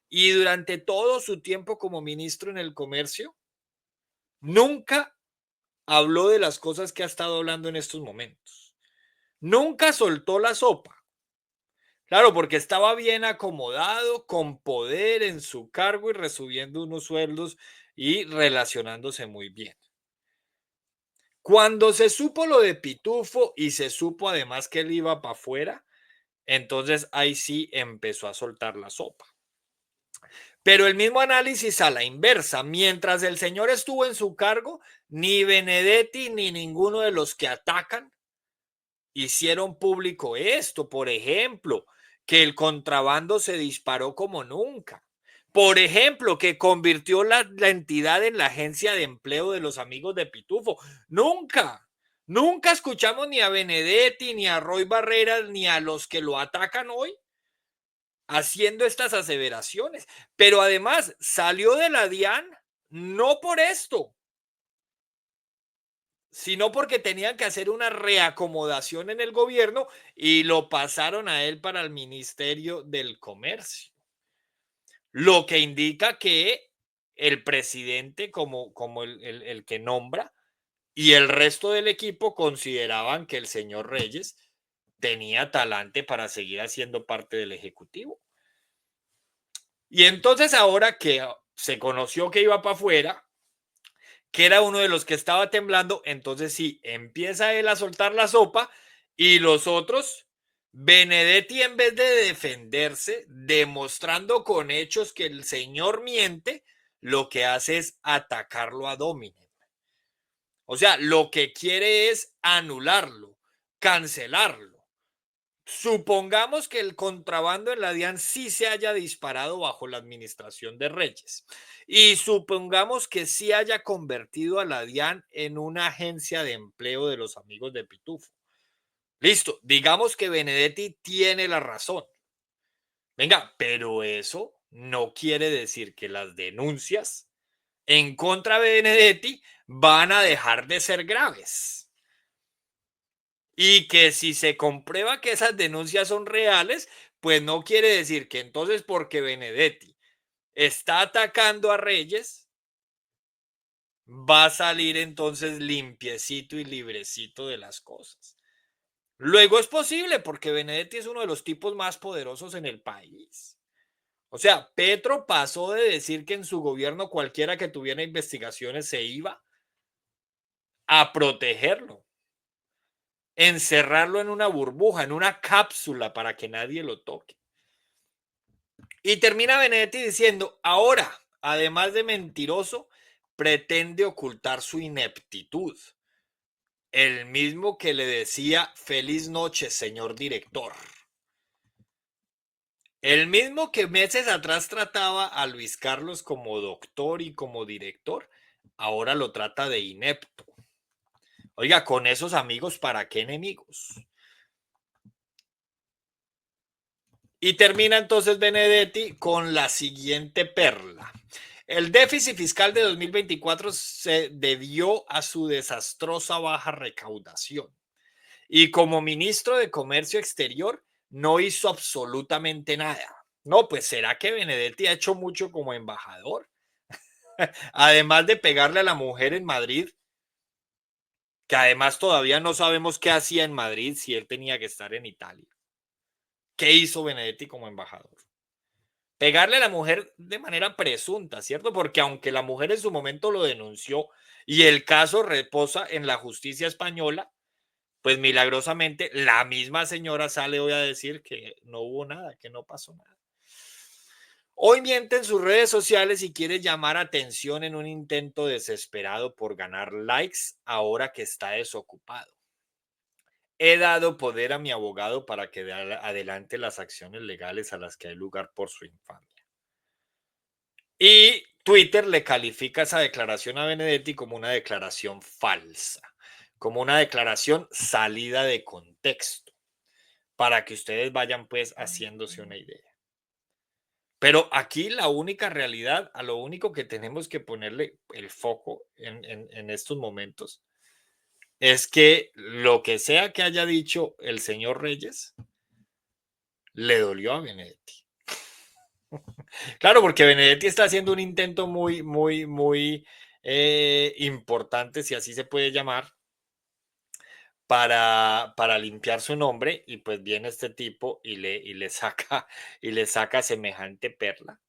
y durante todo su tiempo como ministro en el comercio, nunca habló de las cosas que ha estado hablando en estos momentos. Nunca soltó la sopa. Claro, porque estaba bien acomodado, con poder en su cargo y recibiendo unos sueldos y relacionándose muy bien. Cuando se supo lo de Pitufo y se supo además que él iba para afuera, entonces ahí sí empezó a soltar la sopa. Pero el mismo análisis a la inversa, mientras el señor estuvo en su cargo, ni Benedetti ni ninguno de los que atacan hicieron público esto. Por ejemplo, que el contrabando se disparó como nunca. Por ejemplo, que convirtió la entidad en la agencia de empleo de los amigos de Pitufo. Nunca. Nunca escuchamos ni a Benedetti, ni a Roy Barreras, ni a los que lo atacan hoy haciendo estas aseveraciones. Pero además salió de la DIAN no por esto, sino porque tenían que hacer una reacomodación en el gobierno y lo pasaron a él para el Ministerio del Comercio. Lo que indica que el presidente, como el que nombra, y el resto del equipo consideraban que el señor Reyes tenía talante para seguir haciendo parte del Ejecutivo. Y entonces ahora que se conoció que iba para afuera, que era uno de los que estaba temblando, entonces sí, empieza él a soltar la sopa y los otros, Benedetti en vez de defenderse, demostrando con hechos que el señor miente, lo que hace es atacarlo a dominem. O sea, lo que quiere es anularlo, cancelarlo. Supongamos que el contrabando en la DIAN sí se haya disparado bajo la administración de Reyes y supongamos que sí haya convertido a la DIAN en una agencia de empleo de los amigos de Pitufo. Listo, digamos que Benedetti tiene la razón. Venga, pero eso no quiere decir que las denuncias en contra de Benedetti van a dejar de ser graves. Y que si se comprueba que esas denuncias son reales, pues no quiere decir que entonces porque Benedetti está atacando a Reyes, va a salir entonces limpiecito y librecito de las cosas. Luego es posible porque Benedetti es uno de los tipos más poderosos en el país. O sea, Petro pasó de decir que en su gobierno cualquiera que tuviera investigaciones se iba a protegerlo, encerrarlo en una burbuja, en una cápsula para que nadie lo toque. Y termina Benedetti diciendo, ahora, además de mentiroso, pretende ocultar su ineptitud. El mismo que le decía, feliz noche, señor director. El mismo que meses atrás trataba a Luis Carlos como doctor y como director, ahora lo trata de inepto. Oiga, con esos amigos, ¿para qué enemigos? Y termina entonces Benedetti con la siguiente perla. El déficit fiscal de 2024 se debió a su desastrosa baja recaudación. Y como ministro de Comercio Exterior no hizo absolutamente nada. No, pues será que Benedetti ha hecho mucho como embajador. Además de pegarle a la mujer en Madrid, que además todavía no sabemos qué hacía en Madrid si él tenía que estar en Italia. ¿Qué hizo Benedetti como embajador? Pegarle a la mujer de manera presunta, ¿cierto? Porque aunque la mujer en su momento lo denunció y el caso reposa en la justicia española, pues milagrosamente la misma señora sale hoy a decir que no hubo nada, que no pasó nada. Hoy miente en sus redes sociales y quiere llamar atención en un intento desesperado por ganar likes ahora que está desocupado. He dado poder a mi abogado para que dé adelante las acciones legales a las que hay lugar por su infamia. Y Twitter le califica esa declaración a Benedetti como una declaración falsa, como una declaración salida de contexto, para que ustedes vayan pues haciéndose una idea. Pero aquí la única realidad, a lo único que tenemos que ponerle el foco en estos momentos, es que lo que sea que haya dicho el señor Reyes, le dolió a Benedetti. Claro, porque Benedetti está haciendo un intento muy importante, si así se puede llamar, para limpiar su nombre, y pues viene este tipo y le saca semejante perla.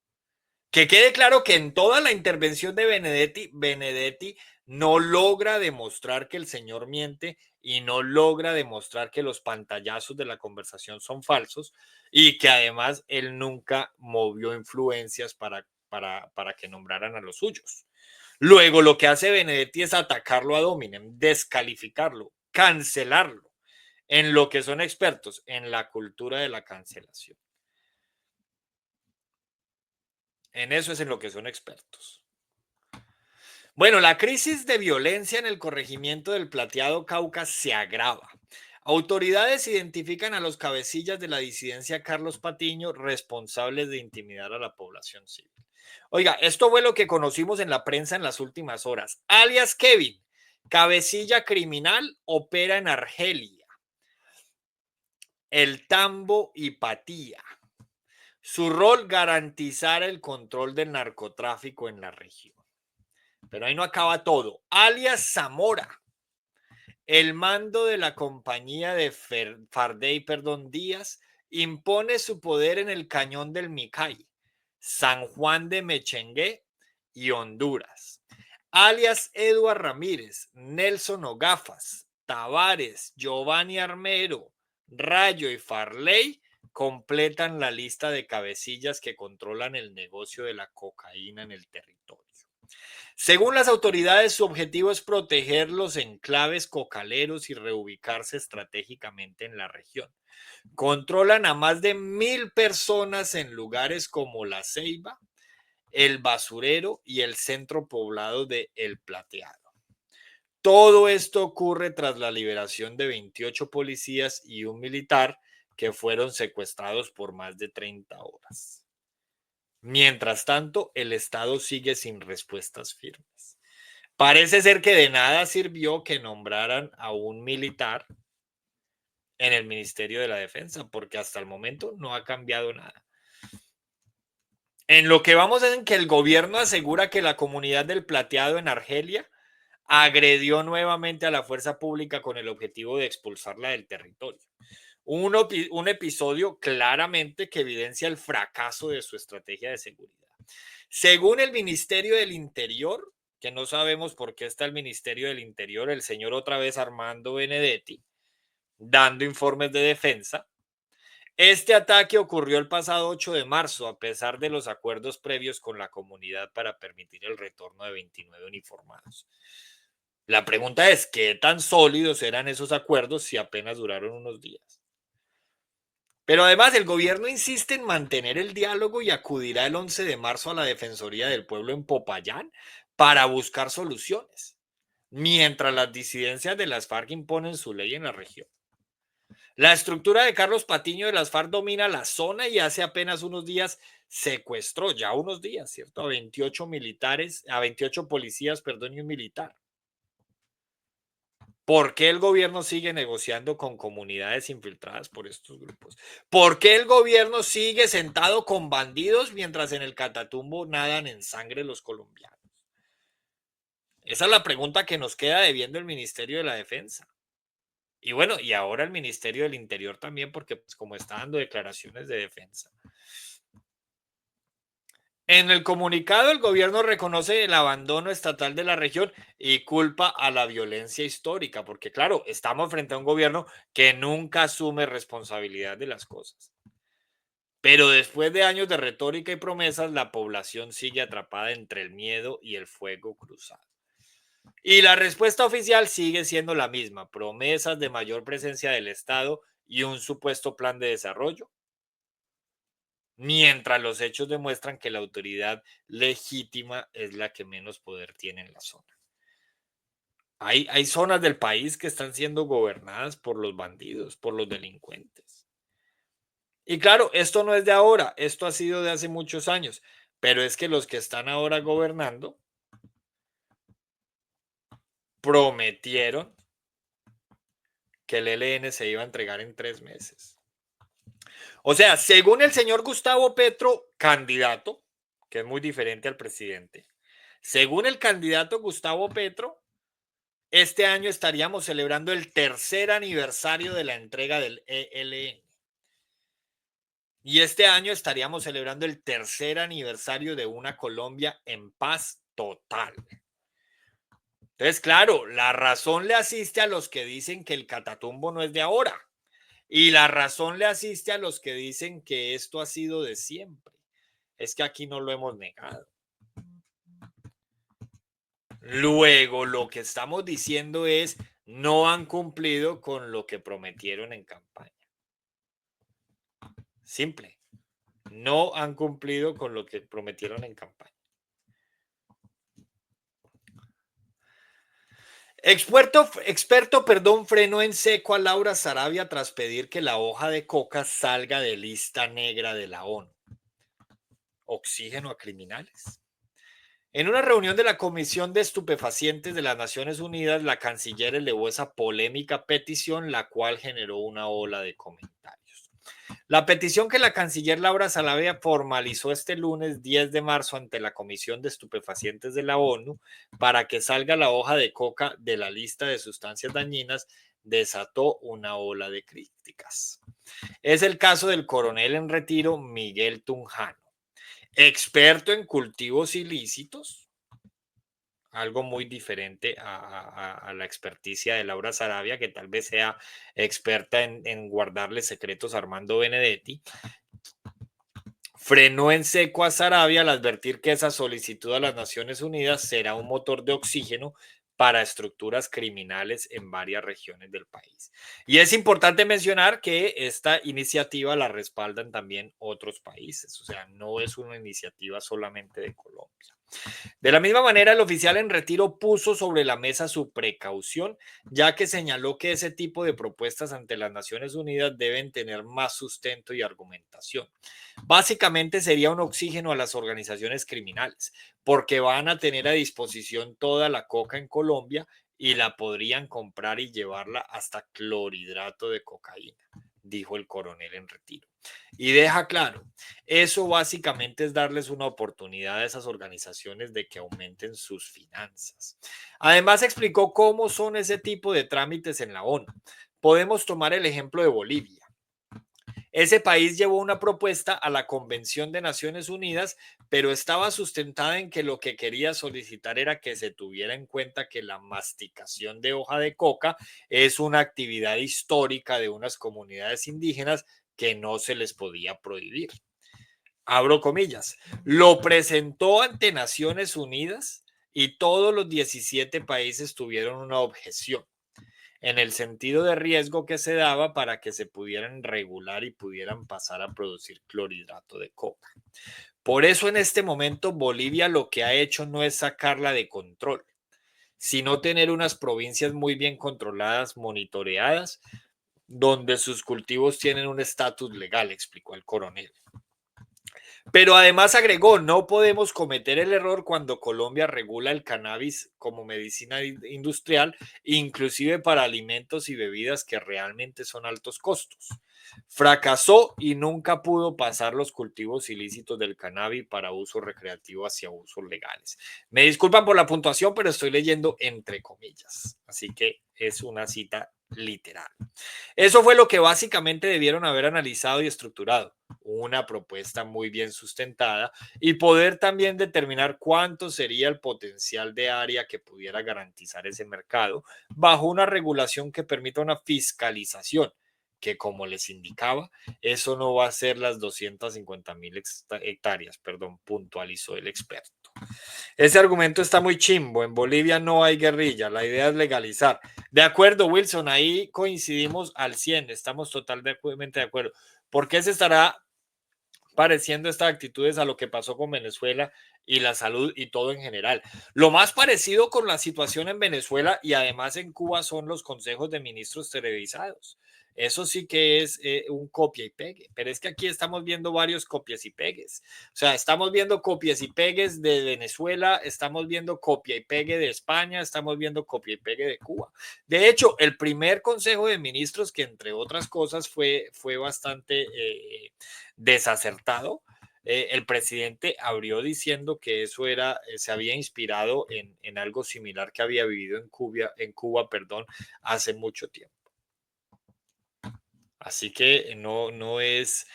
Que quede claro que en toda la intervención de Benedetti, Benedetti no logra demostrar que el señor miente y no logra demostrar que los pantallazos de la conversación son falsos, y que además él nunca movió influencias para que nombraran a los suyos. Luego lo que hace Benedetti es atacarlo a Dominem, descalificarlo, cancelarlo, en lo que son expertos, en la cultura de la cancelación. En eso es en lo que son expertos. Bueno, la crisis de violencia en el corregimiento del Plateado Cauca se agrava. Autoridades identifican a los cabecillas de la disidencia Carlos Patiño responsables de intimidar a la población civil. Oiga, esto fue lo que conocimos en la prensa en las últimas horas. Alias Kevin, cabecilla criminal, opera en Argelia, El Tambo y Patía. Su rol, garantizar el control del narcotráfico en la región. Pero ahí no acaba todo. Alias Zamora, el mando de la compañía de Fardey, Díaz, impone su poder en el cañón del Micay, San Juan de Mechengué y Honduras. Alias Eduard Ramírez, Nelson Ogafas, Tavares, Giovanni Armero, Rayo y Farley completan la lista de cabecillas que controlan el negocio de la cocaína en el territorio. Según las autoridades, su objetivo es proteger los enclaves cocaleros y reubicarse estratégicamente en la región. Controlan a más de 1,000 personas en lugares como La Ceiba, El Basurero y el centro poblado de El Plateado. Todo esto ocurre tras la liberación de 28 policías y un militar que fueron secuestrados por más de 30 horas. Mientras tanto, el Estado sigue sin respuestas firmes. Parece ser que de nada sirvió que nombraran a un militar en el Ministerio de la Defensa, porque hasta el momento no ha cambiado nada. En lo que vamos es en que el gobierno asegura que la comunidad del Plateado en Argelia agredió nuevamente a la fuerza pública con el objetivo de expulsarla del territorio. Un episodio claramente que evidencia el fracaso de su estrategia de seguridad. Según el Ministerio del Interior, que no sabemos por qué está el Ministerio del Interior, el señor otra vez Armando Benedetti, dando informes de defensa. Este ataque ocurrió el pasado 8 de marzo, a pesar de los acuerdos previos con la comunidad para permitir el retorno de 29 uniformados. La pregunta es, ¿qué tan sólidos eran esos acuerdos si apenas duraron unos días? Pero además el gobierno insiste en mantener el diálogo y acudirá el 11 de marzo a la Defensoría del Pueblo en Popayán para buscar soluciones, mientras las disidencias de las FARC imponen su ley en la región. La estructura de Carlos Patiño de las FARC domina la zona y hace apenas unos días secuestró, ya unos días, ¿cierto? A 28 militares, a 28 policías, perdón, y un militar. ¿Por qué el gobierno sigue negociando con comunidades infiltradas por estos grupos? ¿Por qué el gobierno sigue sentado con bandidos mientras en el Catatumbo nadan en sangre los colombianos? Esa es la pregunta que nos queda debiendo el Ministerio de la Defensa. Y bueno, y ahora el Ministerio del Interior también, porque pues, como está dando declaraciones de defensa. En el comunicado, el gobierno reconoce el abandono estatal de la región y culpa a la violencia histórica, porque claro, estamos frente a un gobierno que nunca asume responsabilidad de las cosas. Pero después de años de retórica y promesas, la población sigue atrapada entre el miedo y el fuego cruzado. Y la respuesta oficial sigue siendo la misma: promesas de mayor presencia del Estado y un supuesto plan de desarrollo, mientras los hechos demuestran que la autoridad legítima es la que menos poder tiene en la zona. Hay zonas del país que están siendo gobernadas por los bandidos, por los delincuentes. Y claro, esto no es de ahora, esto ha sido de hace muchos años, pero es que los que están ahora gobernando prometieron que el ELN se iba a entregar en 3 meses. O sea, según el señor Gustavo Petro, candidato, que es muy diferente al presidente, según el candidato Gustavo Petro, este año estaríamos celebrando el tercer aniversario de la entrega del ELN. Y este año estaríamos celebrando el tercer aniversario de una Colombia en paz total. Entonces, claro, la razón le asiste a los que dicen que el Catatumbo no es de ahora. Y la razón le asiste a los que dicen que esto ha sido de siempre. Es que aquí no lo hemos negado. Luego, lo que estamos diciendo es, no han cumplido con lo que prometieron en campaña. Simple. No han cumplido con lo que prometieron en campaña. Experto, frenó en seco a Laura Sarabia tras pedir que la hoja de coca salga de lista negra de la ONU. Oxígeno a criminales. En una reunión de la Comisión de Estupefacientes de las Naciones Unidas, la canciller elevó esa polémica petición, la cual generó una ola de comentarios. La petición que la canciller Laura Sarabia formalizó este lunes 10 de marzo ante la Comisión de Estupefacientes de la ONU para que salga la hoja de coca de la lista de sustancias dañinas desató una ola de críticas. Es el caso del coronel en retiro Miguel Tunjano, experto en cultivos ilícitos, algo muy diferente a la experticia de Laura Sarabia, que tal vez sea experta en guardarle secretos a Armando Benedetti. Frenó en seco a Sarabia al advertir que esa solicitud a las Naciones Unidas será un motor de oxígeno para estructuras criminales en varias regiones del país. Y es importante mencionar que esta iniciativa la respaldan también otros países, o sea, no es una iniciativa solamente de Colombia. De la misma manera, el oficial en retiro puso sobre la mesa su precaución, ya que señaló que ese tipo de propuestas ante las Naciones Unidas deben tener más sustento y argumentación. Básicamente sería un oxígeno a las organizaciones criminales, porque van a tener a disposición toda la coca en Colombia y la podrían comprar y llevarla hasta clorhidrato de cocaína, dijo el coronel en retiro. Y deja claro, eso básicamente es darles una oportunidad a esas organizaciones de que aumenten sus finanzas. Además, explicó cómo son ese tipo de trámites en la ONU. Podemos tomar el ejemplo de Bolivia. Ese país llevó una propuesta a la Convención de Naciones Unidas, pero estaba sustentada en que lo que quería solicitar era que se tuviera en cuenta que la masticación de hoja de coca es una actividad histórica de unas comunidades indígenas que no se les podía prohibir. Abro comillas. Lo presentó ante Naciones Unidas y todos los 17 países tuvieron una objeción en el sentido de riesgo que se daba para que se pudieran regular y pudieran pasar a producir clorhidrato de coca. Por eso en este momento Bolivia lo que ha hecho no es sacarla de control, sino tener unas provincias muy bien controladas, monitoreadas, donde sus cultivos tienen un estatus legal, explicó el coronel. Pero además agregó, no podemos cometer el error cuando Colombia regula el cannabis como medicina industrial, inclusive para alimentos y bebidas que realmente son altos costos. Fracasó y nunca pudo pasar los cultivos ilícitos del cannabis para uso recreativo hacia usos legales. Me disculpan por la puntuación, pero estoy leyendo entre comillas, así que es una cita literal. Eso fue lo que básicamente debieron haber analizado y estructurado, una propuesta muy bien sustentada y poder también determinar cuánto sería el potencial de área que pudiera garantizar ese mercado bajo una regulación que permita una fiscalización que, como les indicaba, eso no va a ser las 250.000 hectáreas, perdón, puntualizó el experto. Ese argumento está muy chimbo. En Bolivia no hay guerrilla. La idea es legalizar. De acuerdo, Wilson, ahí coincidimos al 100. Estamos totalmente de acuerdo. ¿Por qué se estará pareciendo estas actitudes a lo que pasó con Venezuela y la salud y todo en general? Lo más parecido con la situación en Venezuela y además en Cuba son los consejos de ministros televisados. Eso sí que es un copia y pegue, pero es que aquí estamos viendo varios copias y pegues. O sea, estamos viendo copias y pegues de Venezuela, estamos viendo copia y pegue de España, estamos viendo copia y pegue de Cuba. De hecho, el primer consejo de ministros, que entre otras cosas fue bastante desacertado, el presidente abrió diciendo que eso era, se había inspirado en algo similar que había vivido en Cuba, perdón, hace mucho tiempo. Así que no es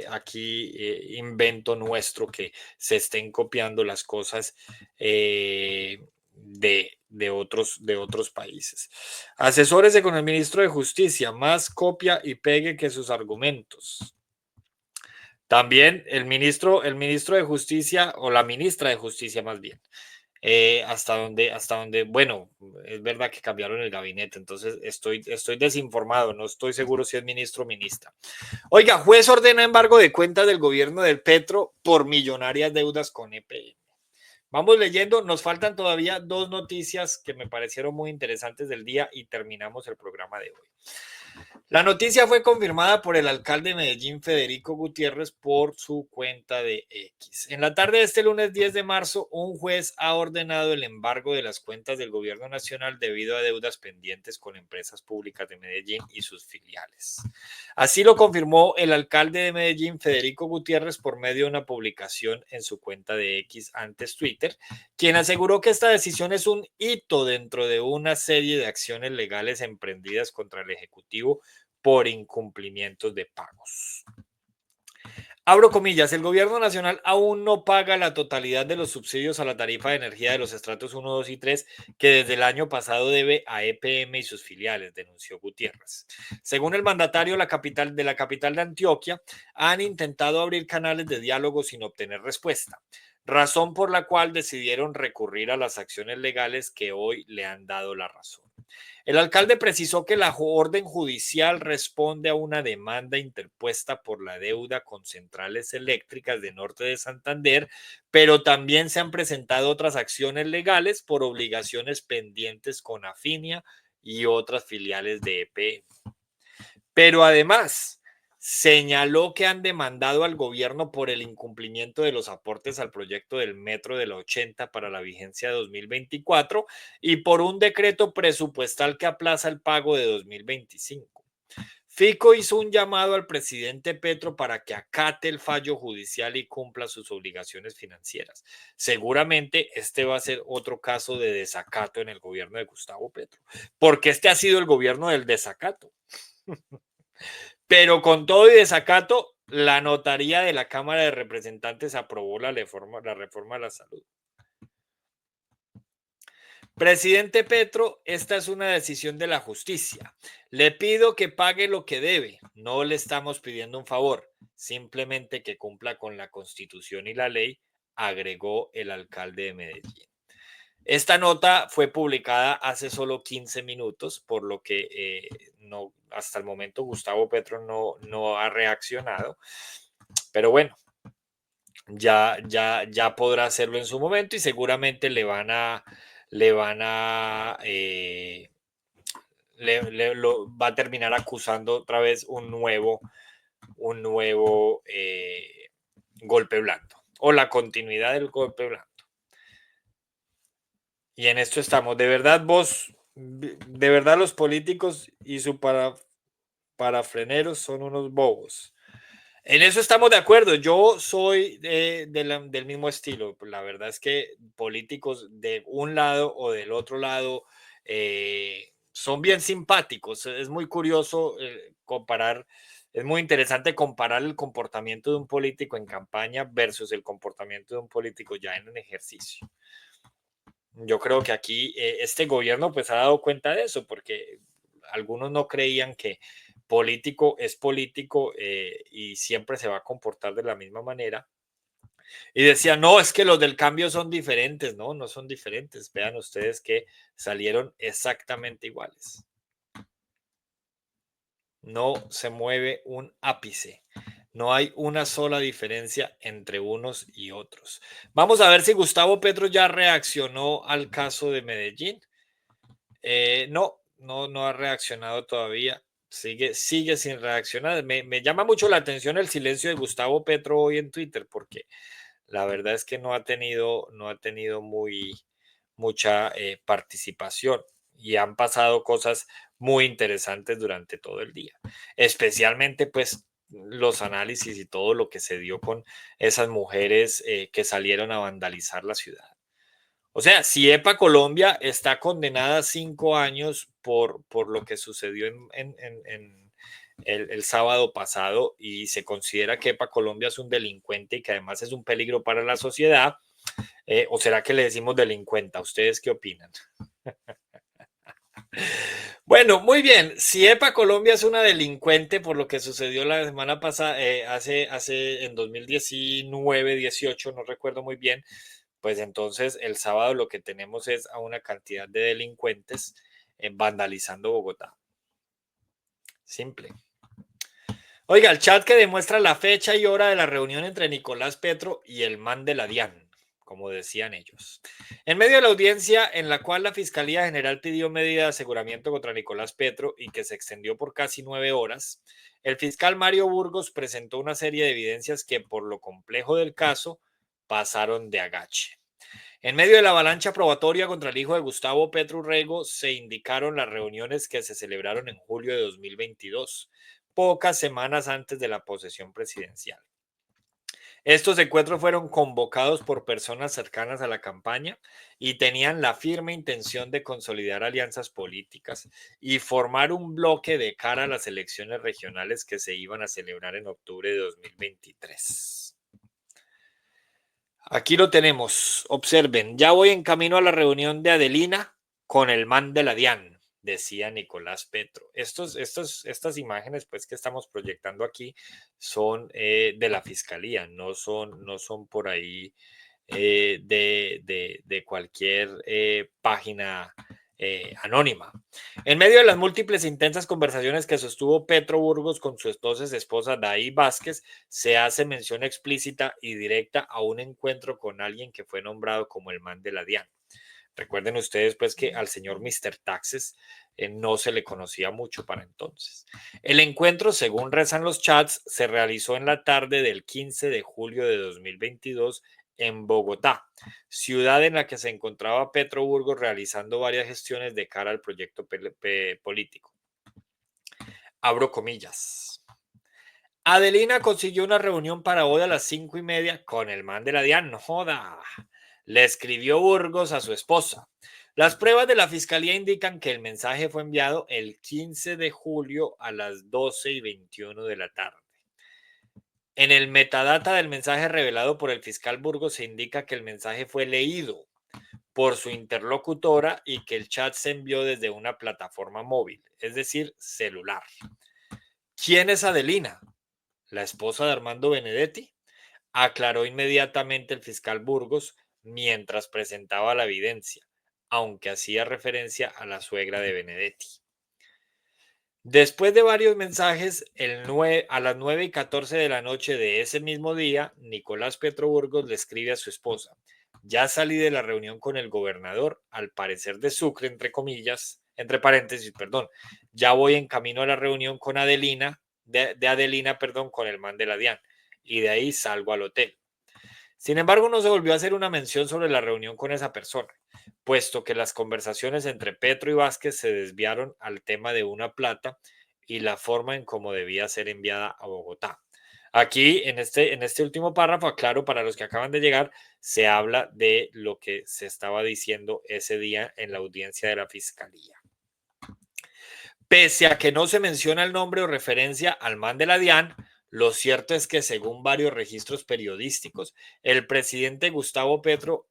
aquí invento nuestro que se estén copiando las cosas de otros países. Asesórese con el ministro de Justicia, más copia y pegue que sus argumentos. También el ministro de Justicia, o la ministra de Justicia más bien, hasta donde, bueno, es verdad que cambiaron el gabinete, entonces estoy desinformado, no estoy seguro si es ministro o ministra. Oiga, juez ordena embargo de cuentas del gobierno del Petro por millonarias deudas con EPM. Vamos leyendo, nos faltan todavía dos noticias que me parecieron muy interesantes del día y terminamos el programa de hoy. La noticia fue confirmada por el alcalde de Medellín, Federico Gutiérrez, por su cuenta de X. En la tarde de este lunes 10 de marzo, un juez ha ordenado el embargo de las cuentas del gobierno nacional debido a deudas pendientes con empresas públicas de Medellín y sus filiales. Así lo confirmó el alcalde de Medellín, Federico Gutiérrez, por medio de una publicación en su cuenta de X, antes Twitter, quien aseguró que esta decisión es un hito dentro de una serie de acciones legales emprendidas contra el Ejecutivo por incumplimientos de pagos. Abro comillas, el gobierno nacional aún no paga la totalidad de los subsidios a la tarifa de energía de los estratos 1, 2 y 3 que desde el año pasado debe a EPM y sus filiales, denunció Gutiérrez. Según el mandatario, la capital de Antioquia han intentado abrir canales de diálogo sin obtener respuesta, razón por la cual decidieron recurrir a las acciones legales que hoy le han dado la razón. El alcalde precisó que la orden judicial responde a una demanda interpuesta por la deuda con centrales eléctricas de Norte de Santander, pero también se han presentado otras acciones legales por obligaciones pendientes con Afinia y otras filiales de EPM. Pero además, señaló que han demandado al gobierno por el incumplimiento de los aportes al proyecto del Metro de la 80 para la vigencia de 2024 y por un decreto presupuestal que aplaza el pago de 2025. Fico hizo un llamado al presidente Petro para que acate el fallo judicial y cumpla sus obligaciones financieras. Seguramente este va a ser otro caso de desacato en el gobierno de Gustavo Petro, porque este ha sido el gobierno del desacato. Pero con todo y desacato, la notaría de la Cámara de Representantes aprobó la reforma de la salud. Presidente Petro, esta es una decisión de la justicia. Le pido que pague lo que debe. No le estamos pidiendo un favor, simplemente que cumpla con la Constitución y la ley, agregó el alcalde de Medellín. Esta nota fue publicada hace solo 15 minutos, por lo que no, hasta el momento Gustavo Petro no ha reaccionado. Pero bueno, ya podrá hacerlo en su momento y seguramente le van a va a terminar acusando otra vez un nuevo golpe blando o la continuidad del golpe blando. Y en esto estamos. De verdad los políticos y su parafreneros son unos bobos. En eso estamos de acuerdo. Yo soy del mismo estilo. La verdad es que políticos de un lado o del otro lado son bien simpáticos. Es muy curioso comparar, es muy interesante comparar el comportamiento de un político en campaña versus el comportamiento de un político ya en un ejercicio. Yo creo que aquí este gobierno pues ha dado cuenta de eso, porque algunos no creían que político es político y siempre se va a comportar de la misma manera. Y decía, no, es que los del cambio son diferentes. No, no son diferentes. Vean ustedes que salieron exactamente iguales. No se mueve un ápice. No hay una sola diferencia entre unos y otros. Vamos a ver si Gustavo Petro ya reaccionó al caso de Medellín. No ha reaccionado todavía. Sigue sin reaccionar. Me llama mucho la atención el silencio de Gustavo Petro hoy en Twitter, porque la verdad es que no ha tenido mucha participación y han pasado cosas muy interesantes durante todo el día, especialmente pues los análisis y todo lo que se dio con esas mujeres que salieron a vandalizar la ciudad. O sea, si EPA Colombia está condenada a 5 años por lo que sucedió en el sábado pasado y se considera que EPA Colombia es un delincuente y que además es un peligro para la sociedad, ¿o será que le decimos delincuenta? ¿Ustedes qué opinan? Bueno, muy bien. Si EPA Colombia es una delincuente por lo que sucedió la semana pasada, hace en 2019, 18, no recuerdo muy bien, pues entonces el sábado lo que tenemos es a una cantidad de delincuentes vandalizando Bogotá. Simple. Oiga, el chat que demuestra la fecha y hora de la reunión entre Nicolás Petro y el man de la DIAN, como decían ellos. En medio de la audiencia en la cual la Fiscalía General pidió medida de aseguramiento contra Nicolás Petro y que se extendió por casi 9 horas, el fiscal Mario Burgos presentó una serie de evidencias que por lo complejo del caso pasaron de agache. En medio de la avalancha probatoria contra el hijo de Gustavo Petro Urrego, se indicaron las reuniones que se celebraron en julio de 2022, pocas semanas antes de la posesión presidencial. Estos encuentros fueron convocados por personas cercanas a la campaña y tenían la firme intención de consolidar alianzas políticas y formar un bloque de cara a las elecciones regionales que se iban a celebrar en octubre de 2023. Aquí lo tenemos. Observen, ya voy en camino a la reunión de Adelina con el man de la DIAN, decía Nicolás Petro. Estas imágenes pues, que estamos proyectando aquí son de la fiscalía, no son por ahí de cualquier página anónima. En medio de las múltiples intensas conversaciones que sostuvo Petro Burgos con su entonces esposa Daí Vázquez, se hace mención explícita y directa a un encuentro con alguien que fue nombrado como el man de la DIAN. Recuerden ustedes pues que al señor Mr. Taxes no se le conocía mucho para entonces. El encuentro, según rezan los chats, se realizó en la tarde del 15 de julio de 2022 en Bogotá, ciudad en la que se encontraba Petro Burgos realizando varias gestiones de cara al proyecto político. Abro comillas. Adelina consiguió una reunión para hoy a las 5:30 con el man de la DIAN. No joda. Le escribió Burgos a su esposa. Las pruebas de la fiscalía indican que el mensaje fue enviado el 15 de julio a las 12:21 de la tarde. En el metadata del mensaje revelado por el fiscal Burgos se indica que el mensaje fue leído por su interlocutora y que el chat se envió desde una plataforma móvil, es decir, celular. ¿Quién es Adelina? ¿La esposa de Armando Benedetti? Aclaró inmediatamente el fiscal Burgos mientras presentaba la evidencia, aunque hacía referencia a la suegra de Benedetti. Después de varios mensajes, a las 9:14 de la noche de ese mismo día, Nicolás Petro Burgos le escribe a su esposa: ya salí de la reunión con el gobernador, al parecer de Sucre, entre paréntesis, perdón. Ya voy en camino a la reunión con Adelina, con el man de la DIAN, y de ahí salgo al hotel. Sin embargo, no se volvió a hacer una mención sobre la reunión con esa persona, puesto que las conversaciones entre Petro y Vázquez se desviaron al tema de una plata y la forma en cómo debía ser enviada a Bogotá. Aquí, en este último párrafo, aclaro para los que acaban de llegar, se habla de lo que se estaba diciendo ese día en la audiencia de la Fiscalía. Pese a que no se menciona el nombre o referencia al man de la DIAN, lo cierto es que según varios registros periodísticos, el presidente Gustavo Petro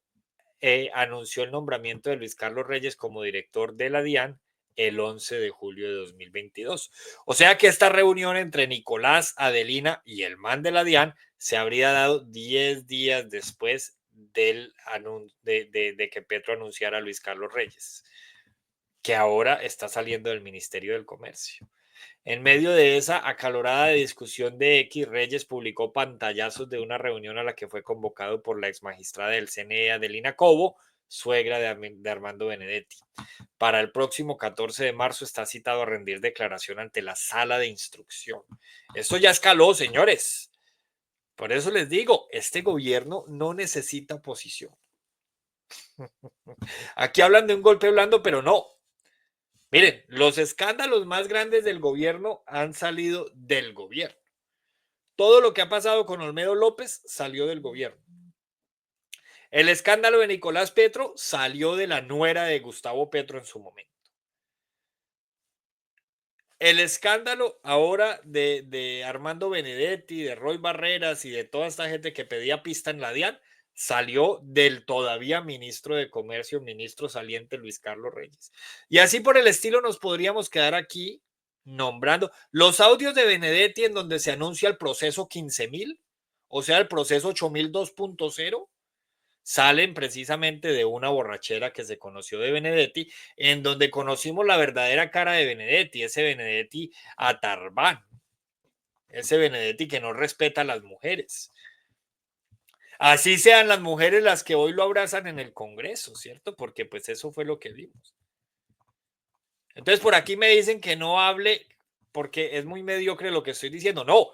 anunció el nombramiento de Luis Carlos Reyes como director de la DIAN el 11 de julio de 2022. O sea que esta reunión entre Nicolás, Adelina y el man de la DIAN se habría dado 10 días después de que Petro anunciara a Luis Carlos Reyes, que ahora está saliendo del Ministerio del Comercio. En medio de esa acalorada discusión de X, Reyes publicó pantallazos de una reunión a la que fue convocado por la exmagistrada del CNE, Adelina Cobo, suegra de Armando Benedetti. Para el próximo 14 de marzo está citado a rendir declaración ante la sala de instrucción. Esto ya escaló, señores. Por eso les digo, este gobierno no necesita oposición. Aquí hablan de un golpe blando, pero no. Miren, los escándalos más grandes del gobierno han salido del gobierno. Todo lo que ha pasado con Olmedo López salió del gobierno. El escándalo de Nicolás Petro salió de la nuera de Gustavo Petro en su momento. El escándalo ahora de Armando Benedetti, de Roy Barreras y de toda esta gente que pedía pista en la DIAN salió del todavía ministro de Comercio, ministro saliente Luis Carlos Reyes. Y así por el estilo nos podríamos quedar aquí nombrando los audios de Benedetti en donde se anuncia el proceso 15.000, o sea, el proceso 8.000 2.0, salen precisamente de una borrachera que se conoció de Benedetti, en donde conocimos la verdadera cara de Benedetti, ese Benedetti atarbán, ese Benedetti que no respeta a las mujeres. Así sean las mujeres las que hoy lo abrazan en el Congreso, ¿cierto? Porque pues eso fue lo que vimos. Entonces por aquí me dicen que no hable porque es muy mediocre lo que estoy diciendo. No,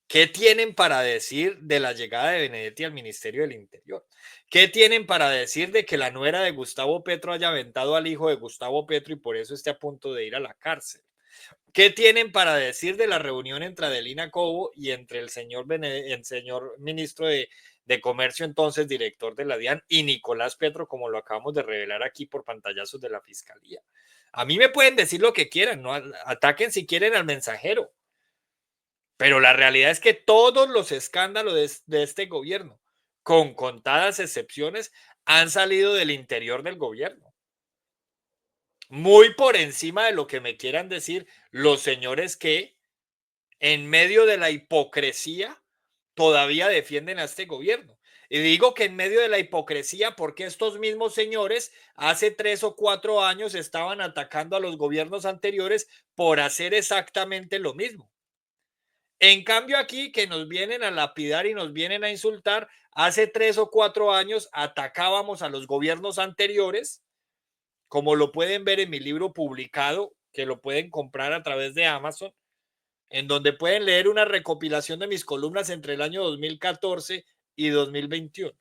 ¿qué tienen para decir de la llegada de Benedetti al Ministerio del Interior? ¿Qué tienen para decir de que la nuera de Gustavo Petro haya aventado al hijo de Gustavo Petro y por eso esté a punto de ir a la cárcel? ¿Qué tienen para decir de la reunión entre Adelina Cobo y entre el señor ministro de Comercio, entonces director de la DIAN, y Nicolás Petro, como lo acabamos de revelar aquí por pantallazos de la Fiscalía? A mí me pueden decir lo que quieran, ¿no? Ataquen si quieren al mensajero. Pero la realidad es que todos los escándalos de este gobierno, con contadas excepciones, han salido del interior del gobierno. Muy por encima de lo que me quieran decir los señores que, en medio de la hipocresía, todavía defienden a este gobierno. Y digo que en medio de la hipocresía, porque estos mismos señores hace 3 o 4 años estaban atacando a los gobiernos anteriores por hacer exactamente lo mismo. En cambio aquí que nos vienen a lapidar y nos vienen a insultar, hace 3 o 4 años atacábamos a los gobiernos anteriores, como lo pueden ver en mi libro publicado, que lo pueden comprar a través de Amazon, en donde pueden leer una recopilación de mis columnas entre el año 2014 y 2021,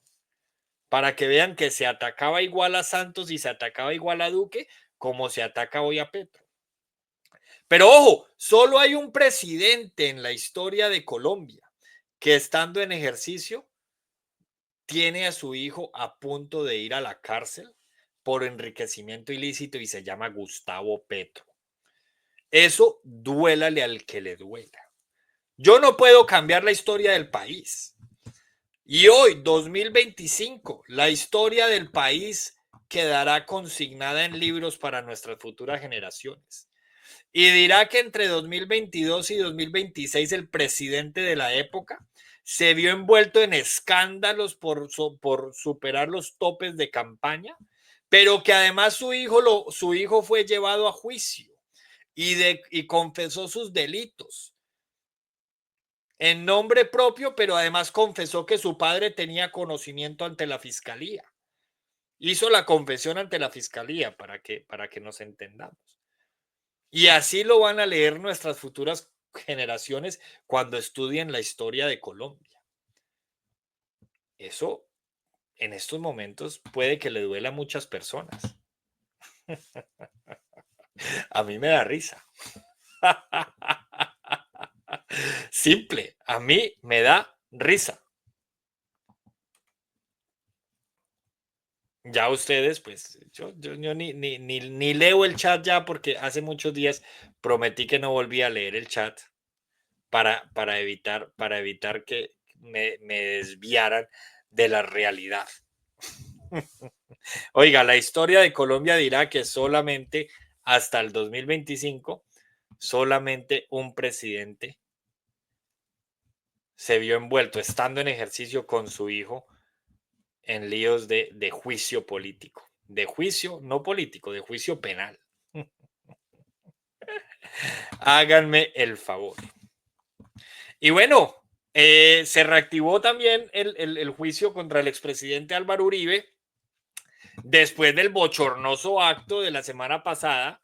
para que vean que se atacaba igual a Santos y se atacaba igual a Duque como se ataca hoy a Petro. Pero ojo, solo hay un presidente en la historia de Colombia que estando en ejercicio tiene a su hijo a punto de ir a la cárcel por enriquecimiento ilícito y se llama Gustavo Petro. Eso duélale al que le duela. Yo no puedo cambiar la historia del país. Y hoy, 2025, la historia del país quedará consignada en libros para nuestras futuras generaciones. Y dirá que entre 2022 y 2026 el presidente de la época se vio envuelto en escándalos por superar los topes de campaña, pero que además su hijo fue llevado a juicio y confesó sus delitos en nombre propio, pero además confesó que su padre tenía conocimiento ante la fiscalía. Hizo la confesión ante la fiscalía para que nos entendamos. Y así lo van a leer nuestras futuras generaciones cuando estudien la historia de Colombia. Eso en estos momentos puede que le duela a muchas personas. A mí me da risa. Simple, a mí me da risa. Ya ustedes, pues yo ni leo el chat ya porque hace muchos días prometí que no volvía a leer el chat para evitar que me desviaran de la realidad. Oiga, la historia de Colombia dirá que solamente hasta el 2025, solamente un presidente se vio envuelto, estando en ejercicio con su hijo, en líos de juicio político. De juicio no político, de juicio penal. Háganme el favor. Y bueno, se reactivó también el juicio contra el expresidente Álvaro Uribe después del bochornoso acto de la semana pasada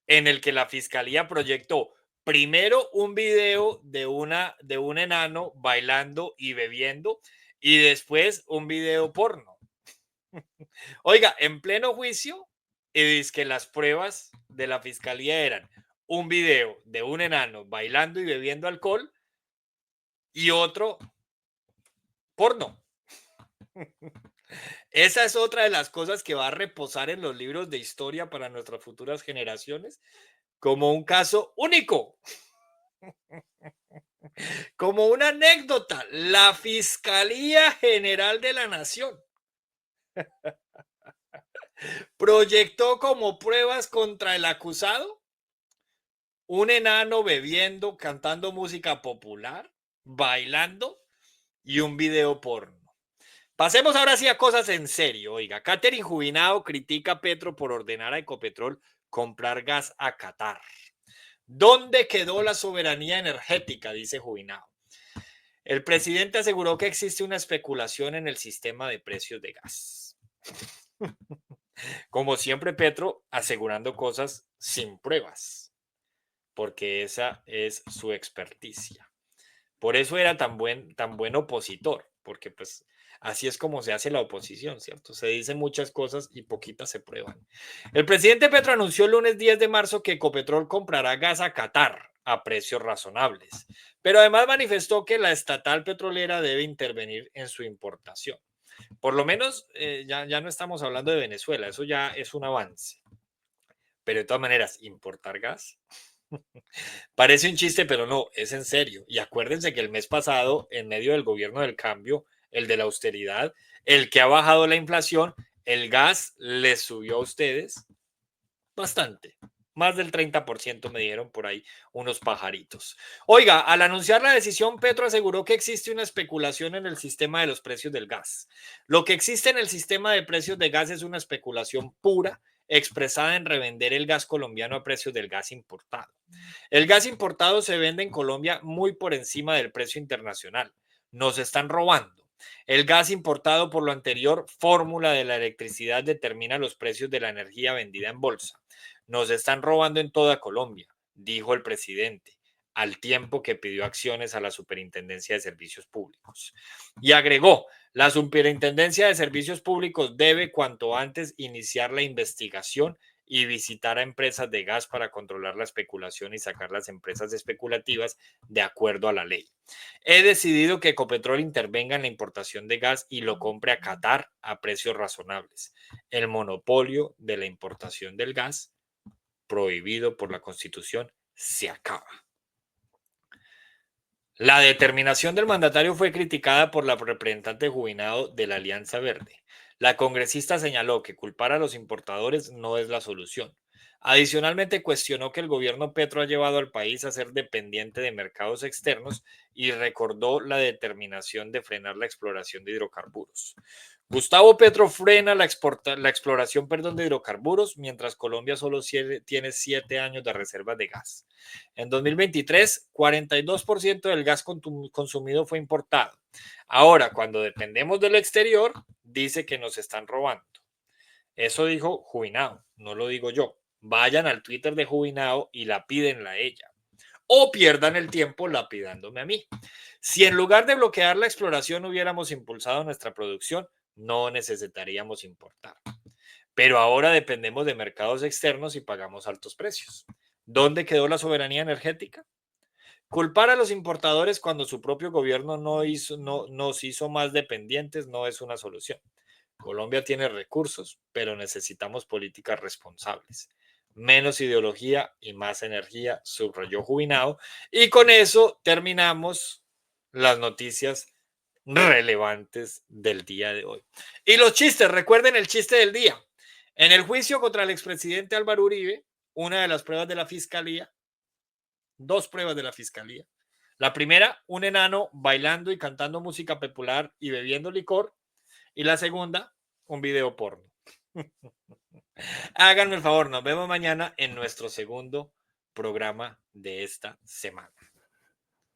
en el que la fiscalía proyectó primero un video de un enano bailando y bebiendo y después un video porno. Oiga, en pleno juicio, y dice que las pruebas de la fiscalía eran un video de un enano bailando y bebiendo alcohol y otro porno. Esa es otra de las cosas que va a reposar en los libros de historia para nuestras futuras generaciones como un caso único, como una anécdota. La Fiscalía General de la Nación proyectó como pruebas contra el acusado un enano bebiendo, cantando música popular, bailando y un video porno. Pasemos ahora sí a cosas en serio. Oiga, Catherine Jubinado critica a Petro por ordenar a Ecopetrol comprar gas a Qatar. ¿Dónde quedó la soberanía energética? Dice Jubinado. El presidente aseguró que existe una especulación en el sistema de precios de gas. Como siempre, Petro asegurando cosas sin pruebas, porque esa es su experticia. Por eso era tan buen opositor, porque pues así es como se hace la oposición, ¿cierto? Se dicen muchas cosas y poquitas se prueban. El presidente Petro anunció el lunes 10 de marzo que Ecopetrol comprará gas a Qatar a precios razonables, pero además manifestó que la estatal petrolera debe intervenir en su importación. Por lo menos ya no estamos hablando de Venezuela, eso ya es un avance. Pero de todas maneras, importar gas parece un chiste, pero no, es en serio. Y acuérdense que el mes pasado, en medio del gobierno del cambio, el de la austeridad, el que ha bajado la inflación, el gas les subió a ustedes bastante. Más del 30% me dieron por ahí unos pajaritos. Oiga, al anunciar la decisión, Petro aseguró que existe una especulación en el sistema de los precios del gas. Lo que existe en el sistema de precios de gas es una especulación pura expresada en revender el gas colombiano a precios del gas importado. El gas importado se vende en Colombia muy por encima del precio internacional. Nos están robando. El gas importado, por lo anterior, fórmula de la electricidad determina los precios de la energía vendida en bolsa. Nos están robando en toda Colombia, dijo el presidente, al tiempo que pidió acciones a la Superintendencia de Servicios Públicos. Y agregó, la Superintendencia de Servicios Públicos debe cuanto antes iniciar la investigación y visitar a empresas de gas para controlar la especulación y sacar las empresas especulativas de acuerdo a la ley. He decidido que Ecopetrol intervenga en la importación de gas y lo compre a Qatar a precios razonables. El monopolio de la importación del gas, prohibido por la Constitución, se acaba. La determinación del mandatario fue criticada por la representante Jubinado de la Alianza Verde. La congresista señaló que culpar a los importadores no es la solución. Adicionalmente, cuestionó que el gobierno Petro ha llevado al país a ser dependiente de mercados externos y recordó la determinación de frenar la exploración de hidrocarburos. Gustavo Petro frena la exploración de hidrocarburos, mientras Colombia solo tiene 7 años de reservas de gas. En 2023, 42% del gas consumido fue importado. Ahora, cuando dependemos del exterior, dice que nos están robando. Eso dijo Jubinado, no lo digo yo. Vayan al Twitter de Jubinado y la pídenla a ella. O pierdan el tiempo lapidándome a mí. Si en lugar de bloquear la exploración hubiéramos impulsado nuestra producción, no necesitaríamos importar. Pero ahora dependemos de mercados externos y pagamos altos precios. ¿Dónde quedó la soberanía energética? Culpar a los importadores cuando su propio gobierno nos hizo más dependientes no es una solución. Colombia tiene recursos, pero necesitamos políticas responsables. Menos ideología y más energía, subrayó Jubinado. Y con eso terminamos las noticias relevantes del día de hoy. Y los chistes, recuerden el chiste del día. En el juicio contra el expresidente Álvaro Uribe, una de las pruebas de la fiscalía, dos pruebas de la fiscalía. La primera, un enano bailando y cantando música popular y bebiendo licor. Y la segunda, un video porno. Háganme el favor, nos vemos mañana en nuestro segundo programa de esta semana.